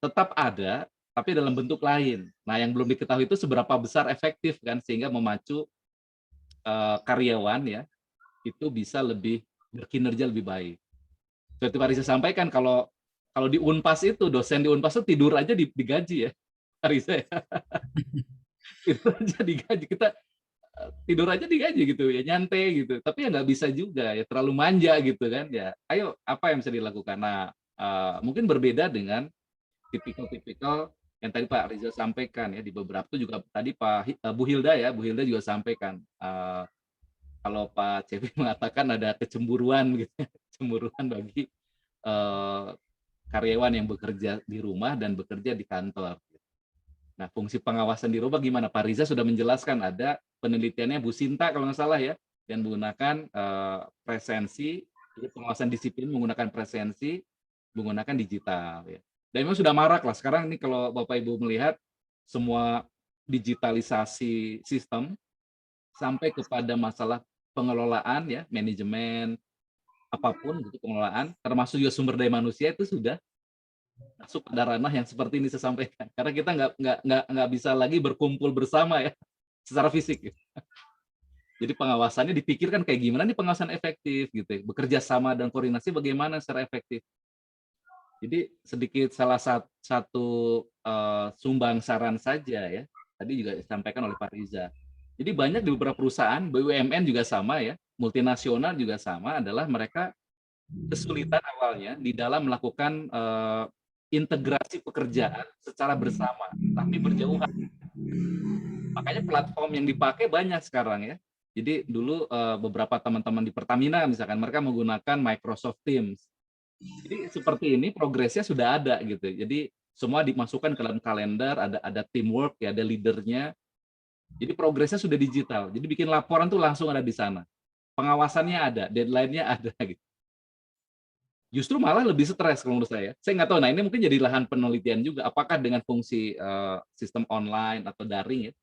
tetap ada tapi dalam bentuk lain. Nah, yang belum diketahui itu seberapa besar efektif kan sehingga memacu karyawan ya itu bisa lebih berkinerja lebih baik. Seperti Pak Riza sampaikan kalau di Unpas itu dosen di Unpas itu tidur aja digaji ya, Pak Riza ya. Tidur aja digaji, kita tidur aja digaji gitu ya, nyantai gitu. Tapi ya nggak bisa juga ya, terlalu manja gitu kan ya. Ayo apa yang bisa dilakukan? Nah, mungkin berbeda dengan tipikal-tipikal yang tadi Pak Riza sampaikan ya, di beberapa itu juga tadi Bu Hilda juga sampaikan kalau Pak Cevi mengatakan ada kecemburuan gitu, kecemburuan bagi karyawan yang bekerja di rumah dan bekerja di kantor. Nah, fungsi pengawasan di rumah gimana? Pak Riza sudah menjelaskan, ada penelitiannya Bu Sinta kalau nggak salah ya, dan menggunakan presensi, pengawasan disiplin menggunakan presensi, menggunakan digital ya. Dan memang sudah marak lah sekarang ini kalau Bapak Ibu melihat semua digitalisasi sistem sampai kepada masalah pengelolaan ya, manajemen apapun gitu pengelolaan, termasuk juga sumber daya manusia itu sudah masuk pada ranah yang seperti ini saya sampaikan. Karena kita nggak bisa lagi berkumpul bersama ya secara fisik. Gitu. Jadi pengawasannya dipikirkan kayak gimana nih pengawasan efektif gitu, ya. Bekerja sama dan koordinasi bagaimana secara efektif. Jadi sedikit salah satu sumbang saran saja ya, tadi juga disampaikan oleh Pak Riza. Jadi banyak di beberapa perusahaan, BUMN juga sama ya, multinasional juga sama, adalah mereka kesulitan awalnya di dalam melakukan integrasi pekerjaan secara bersama, tapi berjauhan. Makanya platform yang dipakai banyak sekarang ya. Jadi dulu beberapa teman-teman di Pertamina misalkan, mereka menggunakan Microsoft Teams. Jadi seperti ini progresnya sudah ada gitu. Jadi semua dimasukkan ke dalam kalender, ada teamwork ya, ada leadernya. Jadi progresnya sudah digital. Jadi bikin laporan tuh langsung ada di sana. Pengawasannya ada, deadline-nya ada gitu. Justru malah lebih stres kalau menurut saya. Saya nggak tahu. Nah ini mungkin jadi lahan penelitian juga. Apakah dengan fungsi sistem online atau daring ya,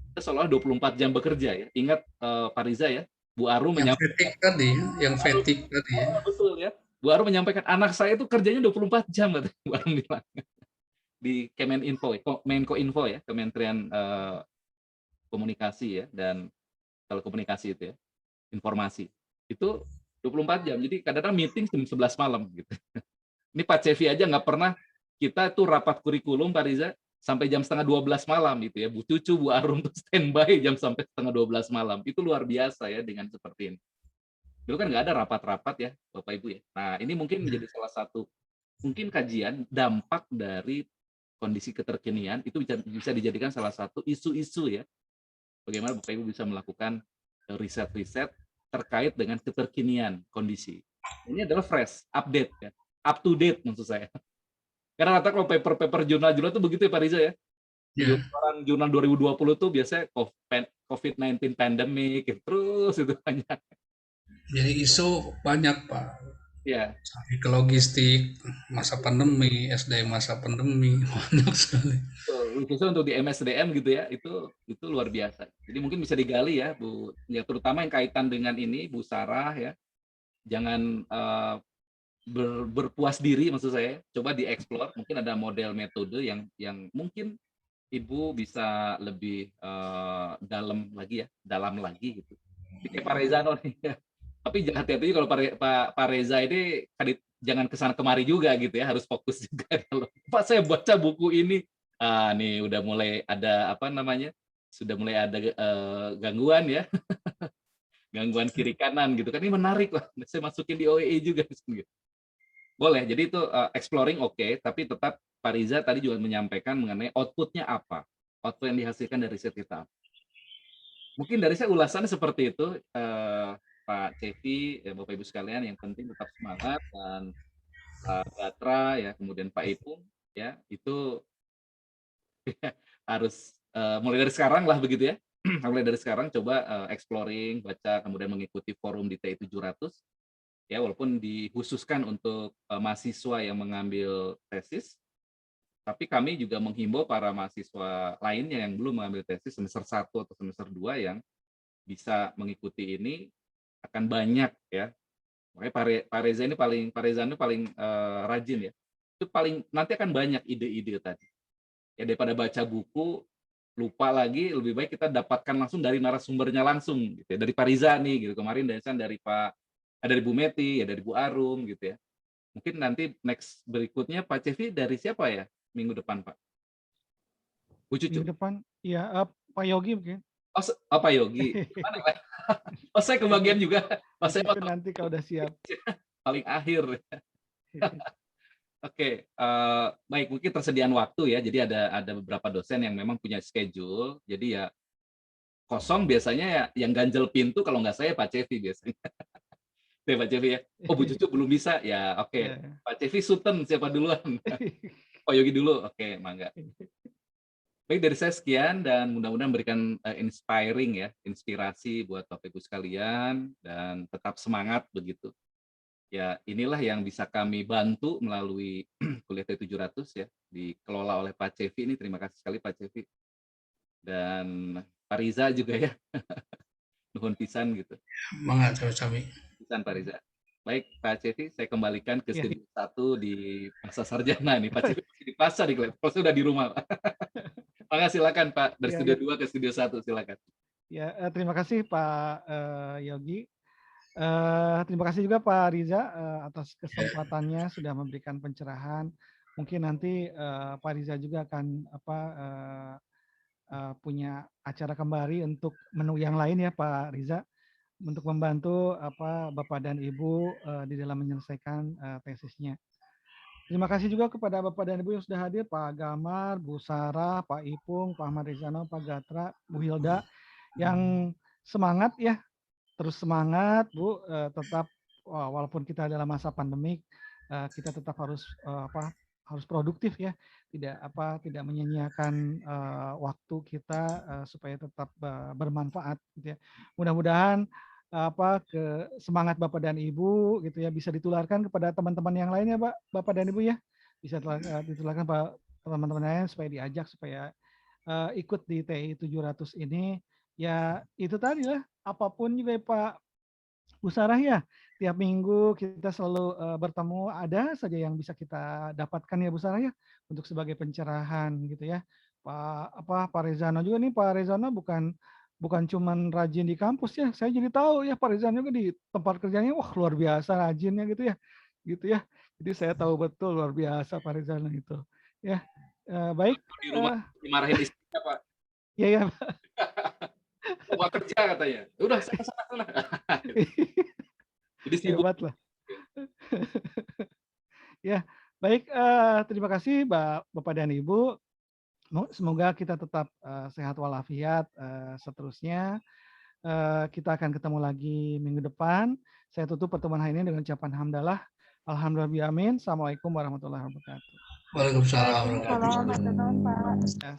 kita seolah 24 jam bekerja ya. Ingat Pak Riza ya, Bu Aru menyampaikan tadi, yang fatigue tadi ya. Betul ya. Bu Aru menyampaikan anak saya itu kerjanya 24 jam Bu Aru bilang. Di Kemeninfo, Menkominfo ya, Kementerian Komunikasi ya dan Telekomunikasi itu ya, informasi. Itu 24 jam. Jadi kadang-kadang meeting jam 11 malam gitu. Ini Pak Cevi aja nggak pernah, kita tuh rapat kurikulum Pak Riza sampai jam setengah 12 malam gitu ya. Bu Cucu, Bu Arum tuh standby jam sampai setengah 12 malam. Itu luar biasa ya dengan seperti ini. Dulu kan nggak ada rapat-rapat ya Bapak Ibu ya. Nah ini mungkin menjadi salah satu mungkin kajian dampak dari kondisi keterkinian itu bisa dijadikan salah satu isu-isu ya. Bagaimana Bapak Ibu bisa melakukan riset-riset terkait dengan keterkinian kondisi. Ini adalah fresh, update ya. Up to date maksud saya. Karena rata kalau paper-paper jurnal-jurnal itu begitu ya Pak Riza ya. Jurnal 2020 tuh biasanya COVID-19 pandemic terus itu banyak. Jadi isu banyak Pak. Ya. Sampai ke logistik, masa pandemi, SDM masa pandemi, banyak sekali. Khususnya untuk di MSDM gitu ya, itu luar biasa. Jadi mungkin bisa digali ya Bu, ya terutama yang kaitan dengan ini Bu Sarah ya. Jangan berpuas diri maksud saya, coba dieksplor, mungkin ada model metode yang mungkin Ibu bisa lebih dalam lagi gitu. Kayak Pak Reza nih. Tapi jangan hati-hati kalau Pak Reza ini jangan kesana kemari juga gitu ya, harus fokus juga. Kalau Pak saya baca buku ini, nih udah mulai ada sudah mulai ada gangguan ya. gangguan kiri kanan gitu kan, ini menarik lah, saya masukin di OEE juga gitu. Boleh, jadi itu exploring oke, tapi tetap Pak Riza tadi juga menyampaikan mengenai output-nya apa, output yang dihasilkan dari riset kita. Mungkin dari saya ulasannya seperti itu, Pak Cevi, Bapak Ibu sekalian, yang penting tetap semangat, dan Pak Gatra, ya, kemudian Pak Ipung, ya, itu harus mulai dari sekarang lah begitu ya, mulai dari sekarang coba exploring, baca, kemudian mengikuti forum di TI 700, ya, walaupun dikhususkan untuk mahasiswa yang mengambil tesis, tapi kami juga menghimbau para mahasiswa lainnya yang belum mengambil tesis semester 1 atau semester 2 yang bisa mengikuti ini akan banyak ya. Makanya Pak Reza ini paling rajin ya. Itu paling nanti akan banyak ide-ide tadi. Ya, daripada baca buku lupa lagi, lebih baik kita dapatkan langsung dari narasumbernya langsung gitu ya. Dari Pak Riza nih gitu. Kemarin dari dari Bu Meti, ya, dari Bu Arum gitu ya. Mungkin nanti next berikutnya Pak Cevi dari siapa ya? Minggu depan, Pak? Bu Cucu? Minggu depan, ya Pak Yogi mungkin. Oh, Pak Yogi. Mana, Pak? Oh, saya kebagian juga. Oh, saya nanti kalau udah siap. Paling akhir. Oke, baik, mungkin tersediaan waktu ya. Jadi ada beberapa dosen yang memang punya schedule. Jadi ya kosong biasanya ya, yang ganjel pintu kalau nggak saya Pak Cevi biasanya. Oke, Pak Cevi ya. Oh, Bu Cucu belum bisa. Ya, oke. Yeah. Pak Cevi Sultan siapa duluan? Pak Yogi dulu. Oke, mangga. Baik, dari saya sekian, dan mudah-mudahan memberikan inspiring ya, inspirasi buat Bapak Ibu sekalian, dan tetap semangat begitu. Ya, inilah yang bisa kami bantu melalui kuliah T700 ya, dikelola oleh Pak Cevi ini. Terima kasih sekali Pak Cevi. Dan Pak Riza juga ya. Nuhun pisan gitu. Semangat kami. Pisan Pak Riza. Baik, Pak Cevi, saya kembalikan ke studio 1 di Pasar Sarjana nih. Pak Cevi di pasar di Kalau sudah di rumah, Pak. Maka silakan Pak, dari studio 2 ke studio 1, silakan. Ya, terima kasih Pak Yogi. Terima kasih juga Pak Riza atas kesempatannya sudah memberikan pencerahan. Mungkin nanti Pak Riza juga akan punya acara kembali untuk menu yang lain ya Pak Riza, untuk membantu Bapak dan Ibu di dalam menyelesaikan tesisnya. Terima kasih juga kepada Bapak dan Ibu yang sudah hadir, Pak Gamar, Bu Sarah, Pak Ipung, Pak Ahmad Rizano, Pak Gatra, Bu Hilda, yang semangat ya, terus semangat Bu, tetap walaupun kita dalam masa pandemik, kita tetap harus harus produktif ya, tidak menyia-nyiakan waktu kita supaya tetap bermanfaat gitu ya. Mudah-mudahan semangat Bapak dan Ibu gitu ya bisa ditularkan kepada teman-teman yang lainnya, Bapak dan Ibu ya, bisa ditularkan pada teman-teman lain supaya diajak supaya ikut di TI 700 ini. Ya itu tadi lah, apapun juga ya Pak Bu Sarah ya, tiap minggu kita selalu bertemu, ada saja yang bisa kita dapatkan ya Bu Sarah ya, untuk sebagai pencerahan gitu ya. Pak Rezano juga nih, Pak Rezano bukan cuman rajin di kampus ya, saya jadi tahu ya Pak Rezano juga di tempat kerjanya, wah luar biasa rajinnya gitu ya. Jadi saya tahu betul luar biasa Pak Rezano itu. Ya, baik. Di rumah dimarahin istrinya Pak. Iya ya Pak. Mau kerja katanya. Udah sana. Jadi sibuk. Hebat lah. Ya, baik. Terima kasih Bapak dan Ibu. Semoga kita tetap sehat walafiat seterusnya. Kita akan ketemu lagi minggu depan. Saya tutup pertemuan hari ini dengan ucapan hamdalah. Alhamdulillah, amin. Assalamualaikum warahmatullahi wabarakatuh. Waalaikumsalam. Waalaikumsalam.